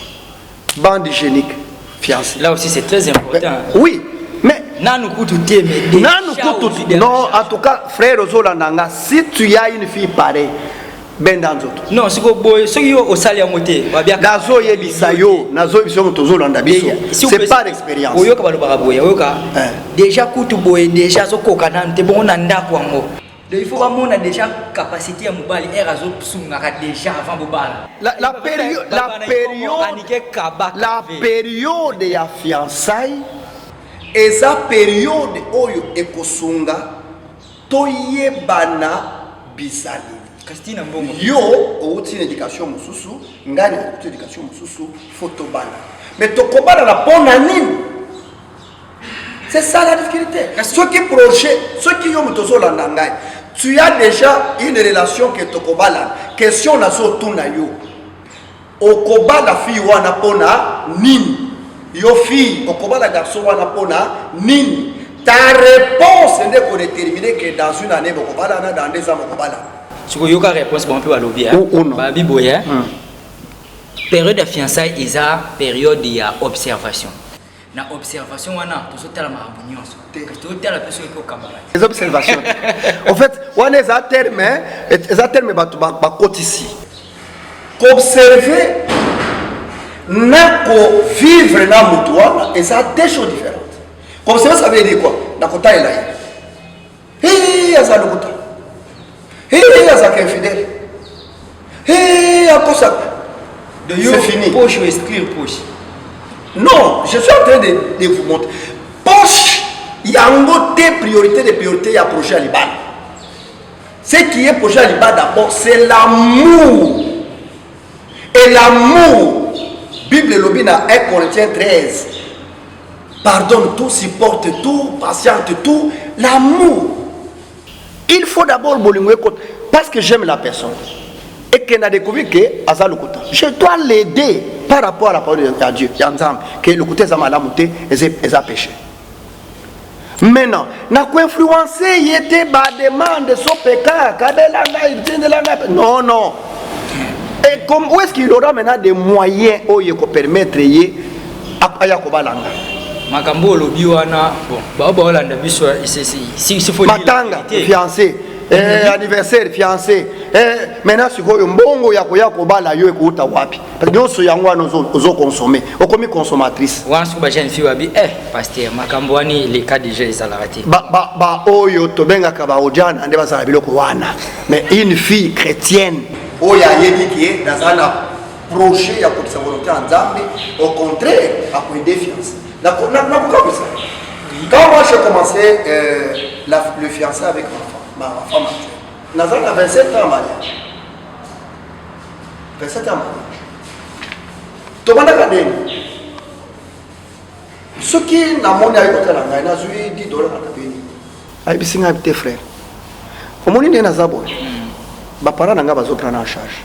Bande hygiénique, fiancé. Là aussi, c'est très important. Oui, mais... Non, en tout cas, frère Zolananga, si tu as une fille pareille, ben dans d'autres. Non, c'est au salaire monté. Nazo yebisayo, nazo yebisayo tozolanda biso. C'est pas l'expérience. Déjà, Koutuboy, déjà, Zokokanante, bon, nanda kwa mo. Il faut qu'on ait déjà capacité à mobile et réseau déjà avant mobile. La période de la fiançailles et sa période oyo ekosunga toyebana bisali. Yo outi une éducation mususu, ngani outi éducation mususu, photobana. Mais tokobana la bonne anime. C'est ça la difficulté. Ceux qui projettent, ceux qui ont l'anangai, tu as déjà une relation que tu as. Question na so tout na yo. Okoba la fille wana pona nini. Yo fille, okoba la garçon wana pona nini. Ta réponse n'est pour déterminer que dans une année, okoba la dans 2 ans, okoba la. Si vous avez une réponse, on peut aller au Babi Boya. Période de fiançailles, il y a période d'observation. Dans l'observation, on a tout ça, les observations. En fait, on est à terme, ici. Qu'observer, n'a qu'au vivre dans le moutoir, et ça a des choses différentes. Observer, ça veut dire quoi? Dans le côté, il y a. Il y a ça le côté. Il y a ça qui est infidèle. Il y a ça. C'est fini. Poche ou exclure poche. Non, je suis en train de vous montrer. Poche, il y a des priorités, il y a projet à l'Iban. Ce qui est projet à l'Iban d'abord, c'est l'amour. Et l'amour, Bible Lobina 1 Corinthiens 13, pardonne tout, supporte tout, patiente tout, l'amour. Il faut d'abord parce que j'aime la personne. Et qu'elle a découvert que je dois l'aider par rapport à la parole de Dieu. Que le côté Zamalamouté est péché. Maintenant, n'a pas influencé, il était bas demande son pécat. Non, non. Et comme où est-ce qu'il aura maintenant des moyens pour permettre à Yakobalanga? Makambo lobi wana bon ba Hollande biso si faut matanga fiancé anniversaire fiancé maintenant si ko mbongo ya ko bala yo ekuta wapi parce que nyonso yango ozo consommer okomi consommatrice wana so ba jeune fille wabi pasteur makambo wani les cas déjà ezalaka ba oyo to benga ka ba ojana nde basala biloko wana mais une fille chrétienne oya yebi ki dans projet ya kotisa volonté en Nzambe au contraire à point défiance. Quand moi j'ai commencé le fiancé avec ma femme actuelle, Nazan a 27 ans en mariage. 27 ans en mariage. Tomanda Kadeni. Ce qui n'a mon aïe côté là, il a joué $10 à la peine. Aïe, c'est un petit frère. Au moment où il y a un abonné, mes parents n'ont pas pris en charge.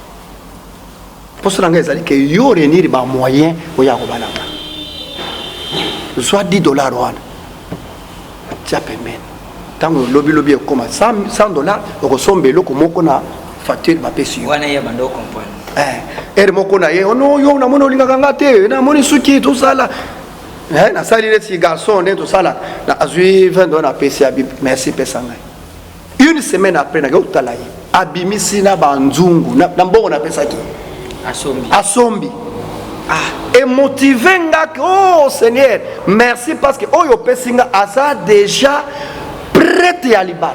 Pour cela, il y a des moyens pour y avoir soit $10 tu as permis. Tant que lobby comme $100, on ressemble à la facture de PSU. On a comprendre. Et non, yo na mono linganga te, na moni suki tout ça là. Na sali les petits garçons tout ça là. Na azui $20 à PSU. Merci pesanga. Une semaine après na go talaye. Abimisi na banzungu na mbongo na pesa ki. Asombi. Et motivé oh Seigneur, merci parce que oh yo pesinga asa déjà prêt à l'ibal.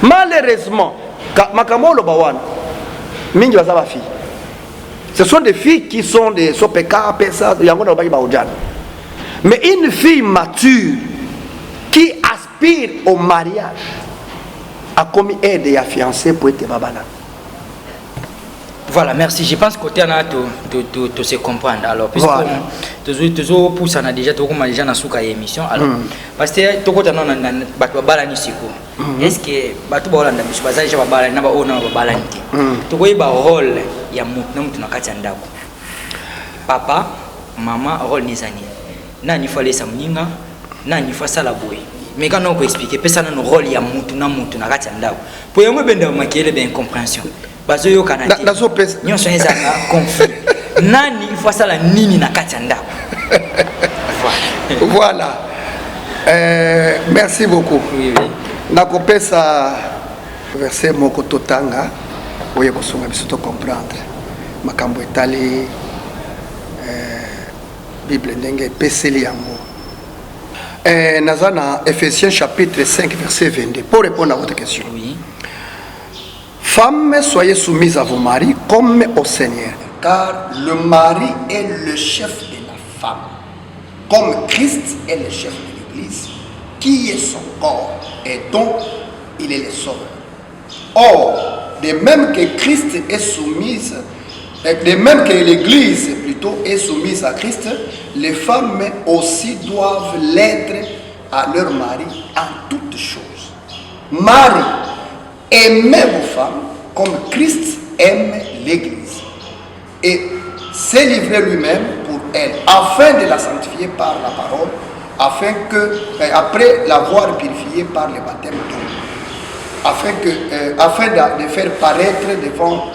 Malheureusement, makamolo bawana mingi bazaba fille. Ce sont des filles qui sont des sopeka pesa yango na baki ba ojana. Mais une fille mature qui aspire au mariage a commis aide et a fiancé pour être babana. Voilà, merci. Je pense que tu as se comprendre. Alors, puisque tu pousse à déjà dans la émission. Alors, parce que tu as est-ce que tu as rôle papa, maman, rôle nizani. Nani fallait ça mninga, nani fa sala boy. Mais quand on peut expliquer, personne n'a rôle ya mutu na katanda. Pour yamwe benda makele ben compréhension. Bazo yo kanati. Nazo pesa. Nyonso ezaka conflit. Nani fa sala nini na katanda. Voilà. Merci beaucoup. Oui. Nakopesa verset moko totanga oye kosonga biso to comprendre. Makambo etali Bible ndenge epeseli yango. Nazana Ephésiens chapitre 5 verset 22 pour répondre à votre question. Oui. Femmes, soyez soumises à vos maris comme au Seigneur. Car le mari est le chef de la femme, comme Christ est le chef de l'Église, qui est son corps et dont il est le sauveur. Or, de même que Christ est soumise, de même que l'Église plutôt est soumise à Christ, les femmes aussi doivent l'être à leur mari en toutes choses. Mari, aimez vos femmes comme Christ aime l'Église et s'est livré lui-même pour elle, afin de la sanctifier par la parole, afin que, après l'avoir purifiée par le baptême d'eau, afin de faire paraître devant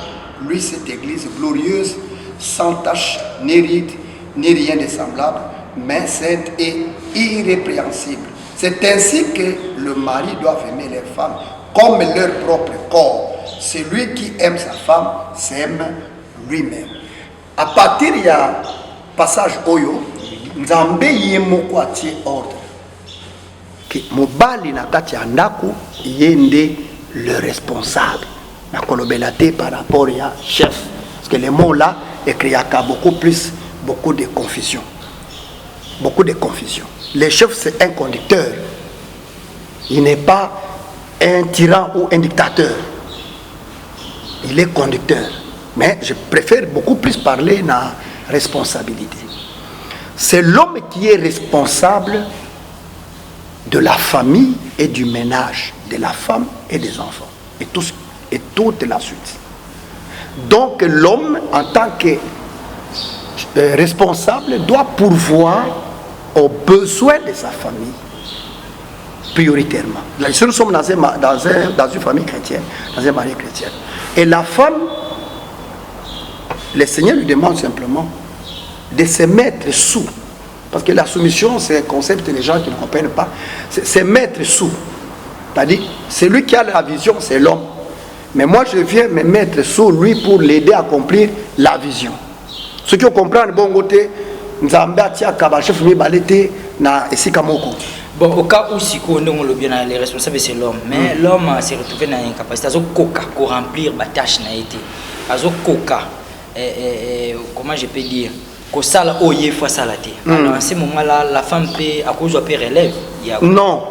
lui cette Église glorieuse, sans tache, ni ride, ni rien de semblable, mais sainte et irrépréhensible. C'est ainsi que le mari doit aimer les femmes comme leur propre corps. Celui qui aime sa femme s'aime lui-même. À partir il y a passage Oyo, Nzambe yemoko atie ordre. Que mobali na kati ya ndako yende le responsable. Na kolobelate par rapport à chef. Parce que les mots là écrit à beaucoup de confusion. Beaucoup de confusion. Le chef c'est un conducteur. Il n'est pas un tyran ou un dictateur. Il est conducteur. Mais je préfère beaucoup plus parler de la responsabilité. C'est l'homme qui est responsable de la famille et du ménage, de la femme et des enfants. Et toute la suite. Donc l'homme, en tant que responsable, doit pourvoir aux besoins de sa famille, prioritairement. Là, nous sommes dans une famille chrétienne, dans un mari chrétien. Et la femme, le Seigneur lui demande simplement de se mettre sous. Parce que la soumission, c'est un concept que les gens qui ne comprennent pas. C'est mettre sous. C'est-à-dire, celui qui a la vision, c'est l'homme. Mais moi, je viens me mettre sous lui pour l'aider à accomplir la vision. Ceux qui comprennent, bon côté, nous avons bon, au cas où si les responsables c'est l'homme, mais l'homme s'est retrouvé dans une capacité à remplir la tâche na été. Comment je peux dire que ça là oye fois ça là. Alors à ce moment-là, la femme peut à cause de relève. Non.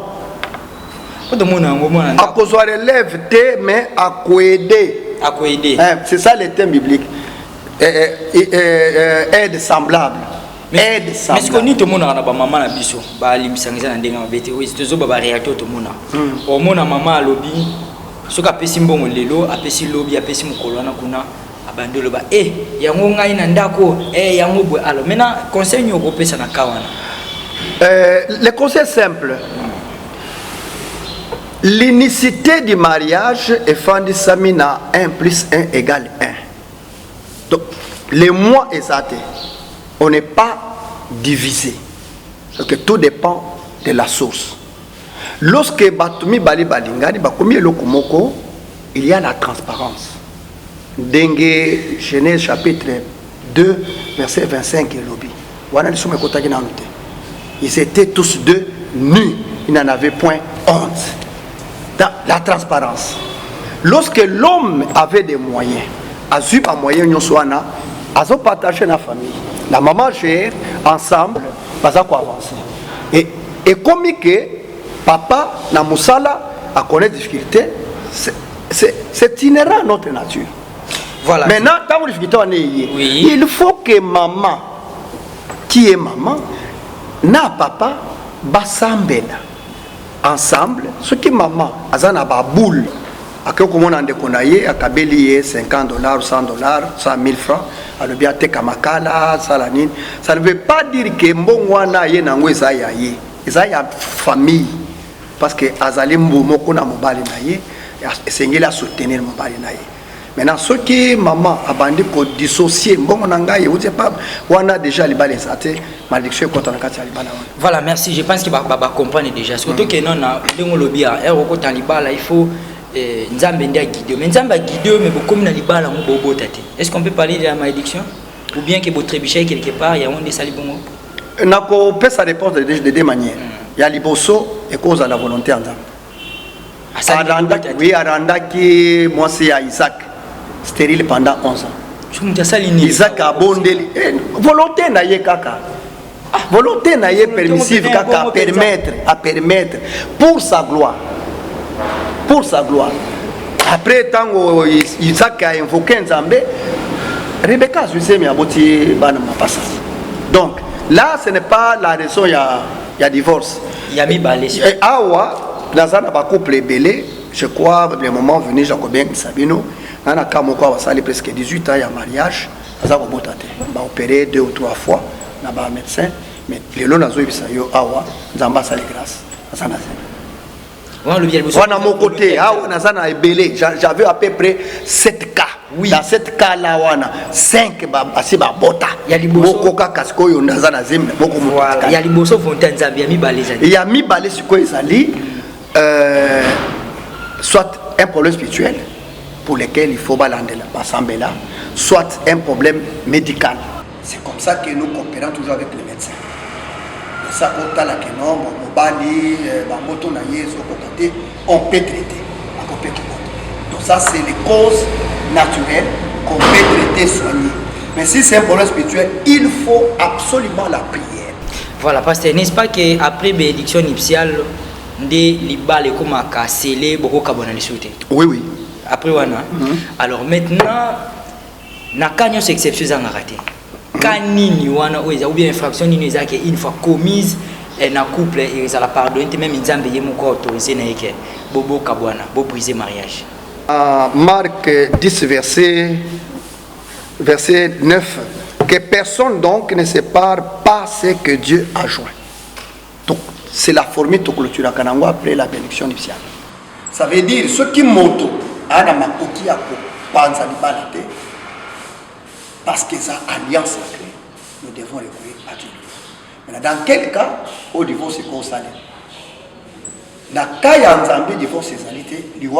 À cause de relève, mais à coaider. À coaider. C'est ça le thème biblique. Aide semblable. Mais ce qu'on dit tout le monde a maman na biso ba limsangiza na ndenga mabete oui c'est zo ba réacteur tout le monde au monde maman lobi soka pesi mbongo lelo apesi lobi apesi mukolo na kuna abandolo ba yango ngai na ndako yango bwe alors maintenant conseil nyoko pesa na kawana le conseil simple. L'unicité du mariage est fondée sur 1 plus 1 égale 1. Donc les mois exacts, on n'est pas divisé. Parce que tout dépend de la source. Lorsque Batumi Bali Balingani, il y a la transparence. Dengue, Genèse chapitre 2, verset 25 et lobby. Ils étaient tous deux nus. Ils n'en avaient point honte. Dans la transparence. Lorsque l'homme avait des moyens, a eu des moyens, ils ont partagé la famille. La maman gère ensemble, ils ont avancer. Et comme que papa, na musala, a connaît des difficultés, c'est inhérent à notre nature. Voilà. Maintenant, tant que difficulté on est oui. Il faut que maman, qui est maman, na papa, basambela. Ensemble, ce qui maman, azana ba boule, à que comme on en déconnaille, à kabeli $50, $100, 100 000 francs, à le biate kamakala, salanine. Ça ne veut pas dire que mbongwana ye nango ezaya ye, ezaya famille, parce que azali mbomoko na mobali na ye, esengeli a soutenir mobali na ye. Maintenant, ce qui maman a bandé pour dissocier, bon, on a pas, on a déjà les balles malédiction contre la carte. Voilà, merci. Je pense qu'il va comprendre déjà. Surtout que non, on lobby à il faut Nzambe guider. Mais Nzambe guider, mais comme na libala on bobo tati. Est-ce qu'on peut parler de la malédiction ou bien que votre trébuchet quelque part, il y a un des salibongo? On peut sa réponse de deux manières. Il y a liboso et cause à la volonté en Nzambe. Oui, Aranda qui moi c'est à Isaac. Stérile pendant 11 ans. Isaac a bondé. Volonté n'a yé kaka. Volonté n'a yé permissive kaka à permettre pour sa gloire. Pour sa gloire. Après tant que Isaac a invoqué Nzambe, Rebecca a suivi mais aboti bana mapasa. Donc là ce n'est pas la raison il y a divorce. Yami Balé. Awa, dans un couple belé, je crois, le moment venu, Jacobin Sabino, dans un cas, ça a presque 18 ans, il y a mariage, ça a opéré 2 ou 3 fois, dans un médecin, mais les lots, awa, dans un salle de grâce. Voilà mon côté, j'avais à peu près 7 cas. Oui. Dans 7 cas-là, 5 c'est ma bota. Il y a des bossos. Il y a des bossos fontaines, il y a mis balé sur quoi ils allaient, soit un problème spirituel pour lequel il faut balander là, soit un problème médical. C'est comme ça que nous coopérons toujours avec les médecins. Ça, on peut traiter. Donc ça, c'est les causes naturelles qu'on peut traiter, soigner. Mais si c'est un problème spirituel, il faut absolument la prière. Voilà, pasteur, n'est-ce pas qu'après bénédiction nuptiale, les balles comme à sceller beaucoup de choses. Oui, oui. Après, voilà. Alors maintenant, na canyon c'est exception en raté. Kanini wana ou bien infraction ni une fois commise un couple et ça la pardonne même nzambe yemo ko autorisé na yeke bobo kabwana bo briser mariage. Marc 10 verset 9, que personne donc ne sépare pas ce que Dieu a joint. Donc c'est la formule de clôture à Kanango après la bénédiction nuptiale. Ça veut dire ce qui moto ana makoki ya ko panza libalate. Parce que ça alliance sacrée, nous devons recourir à Dieu. Maintenant, dans quel cas, au divorce est constaté. Dans le cas où Nzambe divorce ses alités, il y a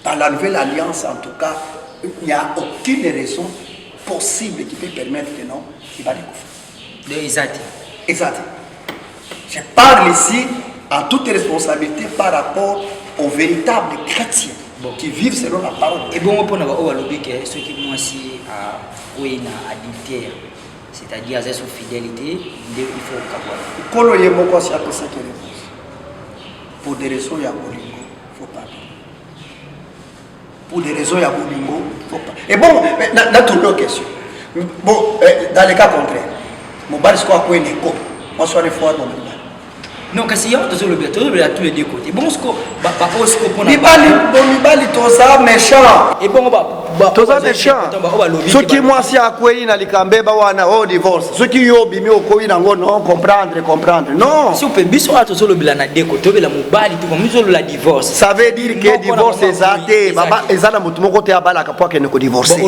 dans la nouvelle alliance, en tout cas, il n'y a aucune raison possible qui peut permettre que non, il va découvrir. Exact. Exact. Je parle ici en toute responsabilité par rapport aux véritables chrétiens. Bon. Qui vivent selon la parole. Et bon, pour nous, ceux qui moi aussi à adultère, c'est-à-dire à son fidélité, il faut qu'avoir. Pour des raisons il y a bolingo, faut pas. Pour des raisons il y a bolingo, faut pas. Et bon, dans toute nos questions. Bon, dans les cas contraires, mon bar est quoi une écho. Moi je suis allé voir mon bar. Non, parce qu'il y a tous les deux côtés. Bon, ce qu'on a Mibali, tout ça méchant. Et bon, tout ça méchant. Ceux qui moi si à quoi il a likambe bawana au divorce. Ceux qui yo bimi au quoi il non comprendre. Non. Si on peut biso à tous le bilan à deux côtés, la mobile tout comme nous la divorce. Ça veut dire que divorce est athée. Baba ezala mutu moko te abala kapwa que ne ko divorcer.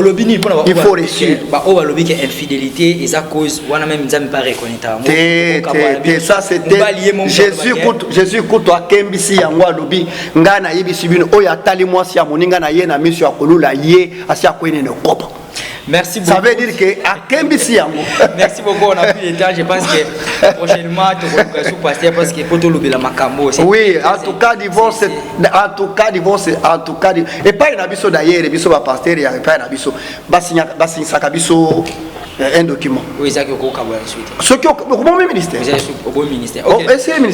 Il faut réussir. Ba o balobi que infidélité et à cause wana même nzambe pas reconnaître. Ça c'était Jésus écoute à Kembisi yango alobi ngana yebisi bino oyo atali mwasi ya moninga na ye na miso ya kolula ye asia kwene ne kopo. Merci beaucoup. Ça veut dire que à Kembisi yango. Merci beaucoup, on a plus de temps, je pense que prochainement tu vas sous passer parce que poto lobela makambo. Oui, en tout cas divorce et pas na biso d'ailleurs biso ba pasteur ya pas na biso basinya sakabiso un document. Oui, c'est que ensuite. Ce qui au bon ministère. Vous êtes au bon ministère. Okay.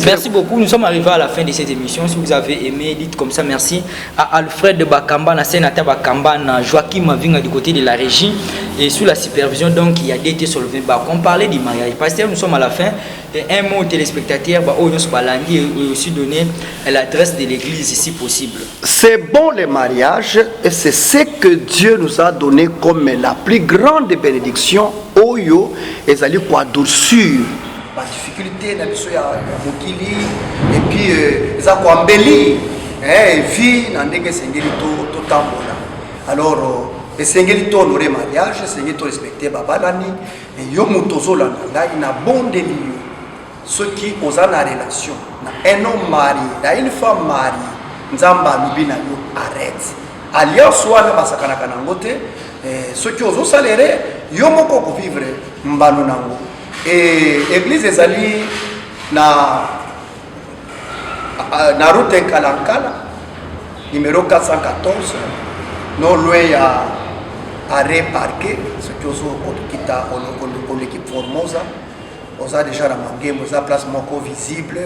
Merci beaucoup. Nous sommes arrivés à la fin de cette émission. Si vous avez aimé, dites comme ça merci à Alfred Bakamba, na sénateur Bakamba, na Joachim Mavinga du côté de la régie et sous la supervision donc il y a DT Solvin. On parlait du mariage. Pasteur, nous sommes à la fin. Et un mot aux téléspectateurs, et aussi donner l'adresse de l'église si possible. C'est bon le mariage et c'est ce que Dieu nous a donné comme la plus grande bénédiction. Oyo ezali kwa douceur. La difficulté na biso ya mokili et puis eza kwa mbeli vie na ndenge sengeli to tambola. Alors esengeli to honorer mariage, esengeli to respecter babalani et yo mutozola ngai na bonde liyo. Ceux qui ont une relation, un homme marié, une femme mariée, nzamba lubina yo arrête. Alliance wana basakana kanangote, ceux qui ont saléré, yo moko ko vivre mbano nango. Et église ezali na route Kalankala numéro 414 non loin ya arrêt parquet, ceux qui ont kita on l'équipe Formosa. On a déjà la mangue, on a place moko visible,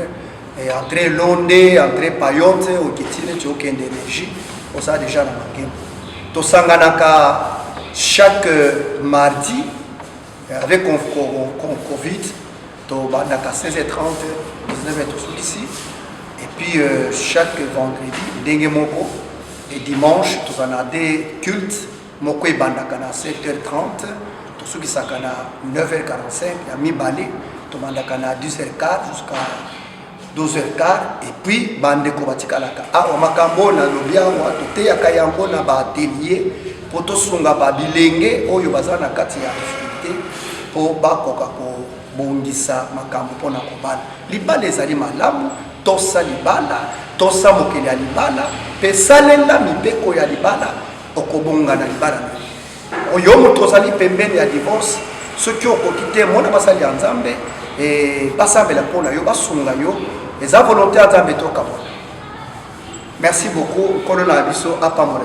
et entrée Londé, entrée Payote, au Kitine, tu n'as aucune énergie, on a déjà la mangue. To chaque mardi, avec Covid, tobandaka 16h30 19h tout ici. Et puis chaque vendredi ndenge moko et dimanche tous en a des cultes moko ebandaka na 7h30 tout ce qui sakana 9h45 ya mibale tobandaka na 10h15 jusqu'à 12h15 et puis bandeko batikalaka awa makambo na lobiango toteyaka yango na ba atelier po tosunga ba bilenge oyo baza na kati ya difficulté po bakoka ko bongisa makambo pona kobala libala ezali malamu tosa libala tosa mokeli ya libala pe salela mibeko ya libala okobonga na libala na oyo moto ozali pembeni ya divorce soki okoki te mona basali ya nzambe basambela mpona yo basunga yo eza volonté ya nzambe tokamona. Merci beaucoup kolona biso apambola.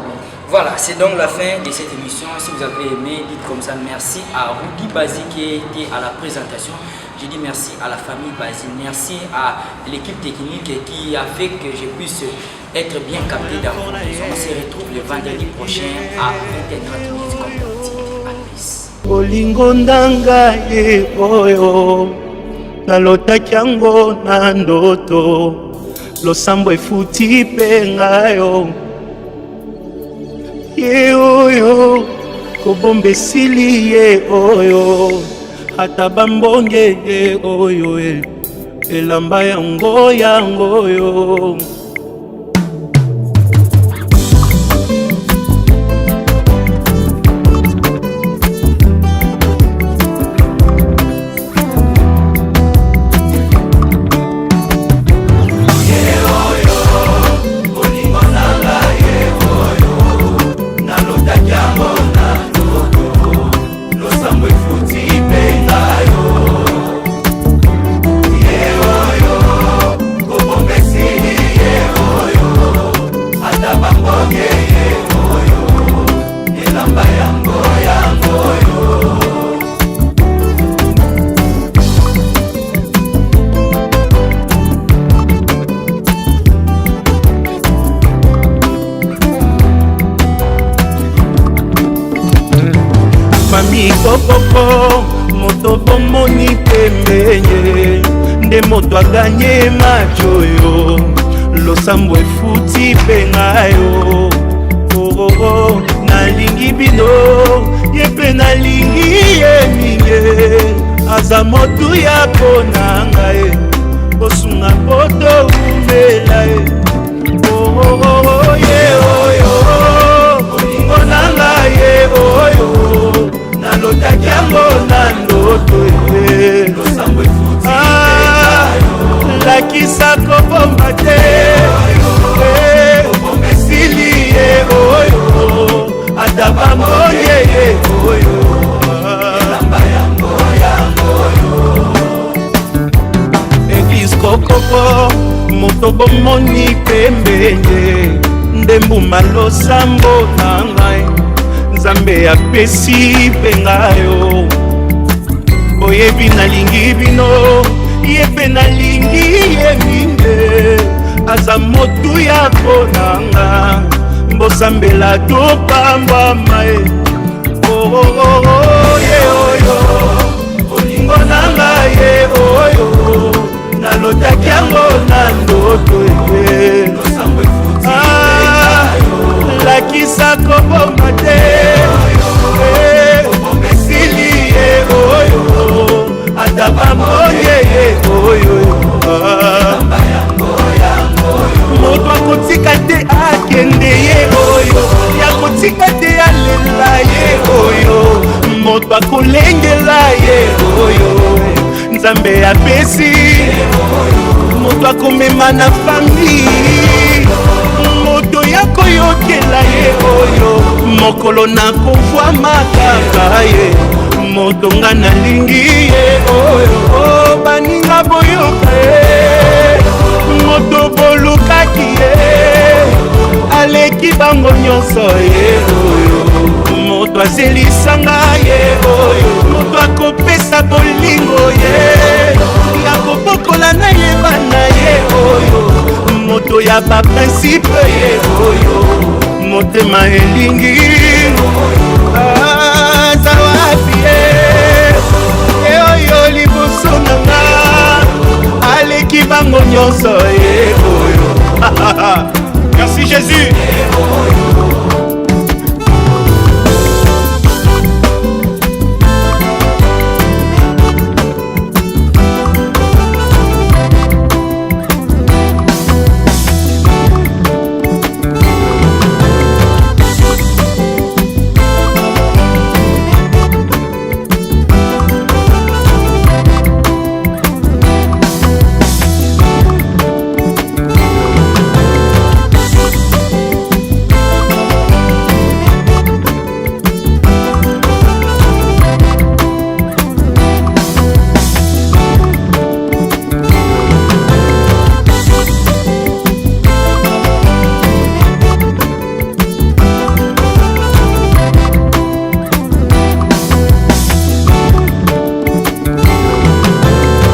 Voilà, c'est donc la fin de cette émission. Si vous avez aimé, dites comme ça merci à Rudy Bazi qui était à la présentation. Je dis merci à la famille Bazi, merci à l'équipe technique qui a fait que je puisse être bien capté dans vos maisons. On se retrouve le vendredi prochain à 20h30 comme d'habitude. À plus. Olingo ndanga ye oyo nalotaki yango na ndoto losambo efuti mpe ngayo ye oyo kobomba esili ye oyo ata bambonge ye oyo elamba yango oyo Koko moto bomoni pembenye nde moto aganye macho yo losambo efuti mpe ngayo nalingi bino ye mpe nalingi ye mingi aza motuya mpo na ngai bosunga poto umela ye oyo olingo na ngai ye oyo nalotaki yango na ndoto lakisa kobomba te esili ye oyo ata bamonye ye oyo eglise kokoko moto bomoni pembenge nde mbuma losambo na ngai nzambe apesi mpe ngayo boyebi nalingi bino ye mpe nalingi ye mingi aza motuya mpo na nga mbosambela topambwama ye ye oyo olingo na nga ye oyo nalotaki yango na ndoto lakisa kobomba te esili ye oyo ata bamonye ye oyo moto akotika te akende ye oyo yakotika te alela ye oyo moto akolengela ye oyo nzambe apesi moto akomema na famille moto ya koyokela ye oyo mokolo nakovwa makaka ye moto nga nalingi ye oyo baninga boyoka ye moto bolukaki ye aleki bango nyonso ye oyo moto azelisanga ye oyo moto akopesa bolingo ye yakobokola na ye bana ye oyo moto ya baprincipe ye oyo motema elingi aza wapi ye oyo liboso na nga ntango nyonso ye oyo. Merci Jésus.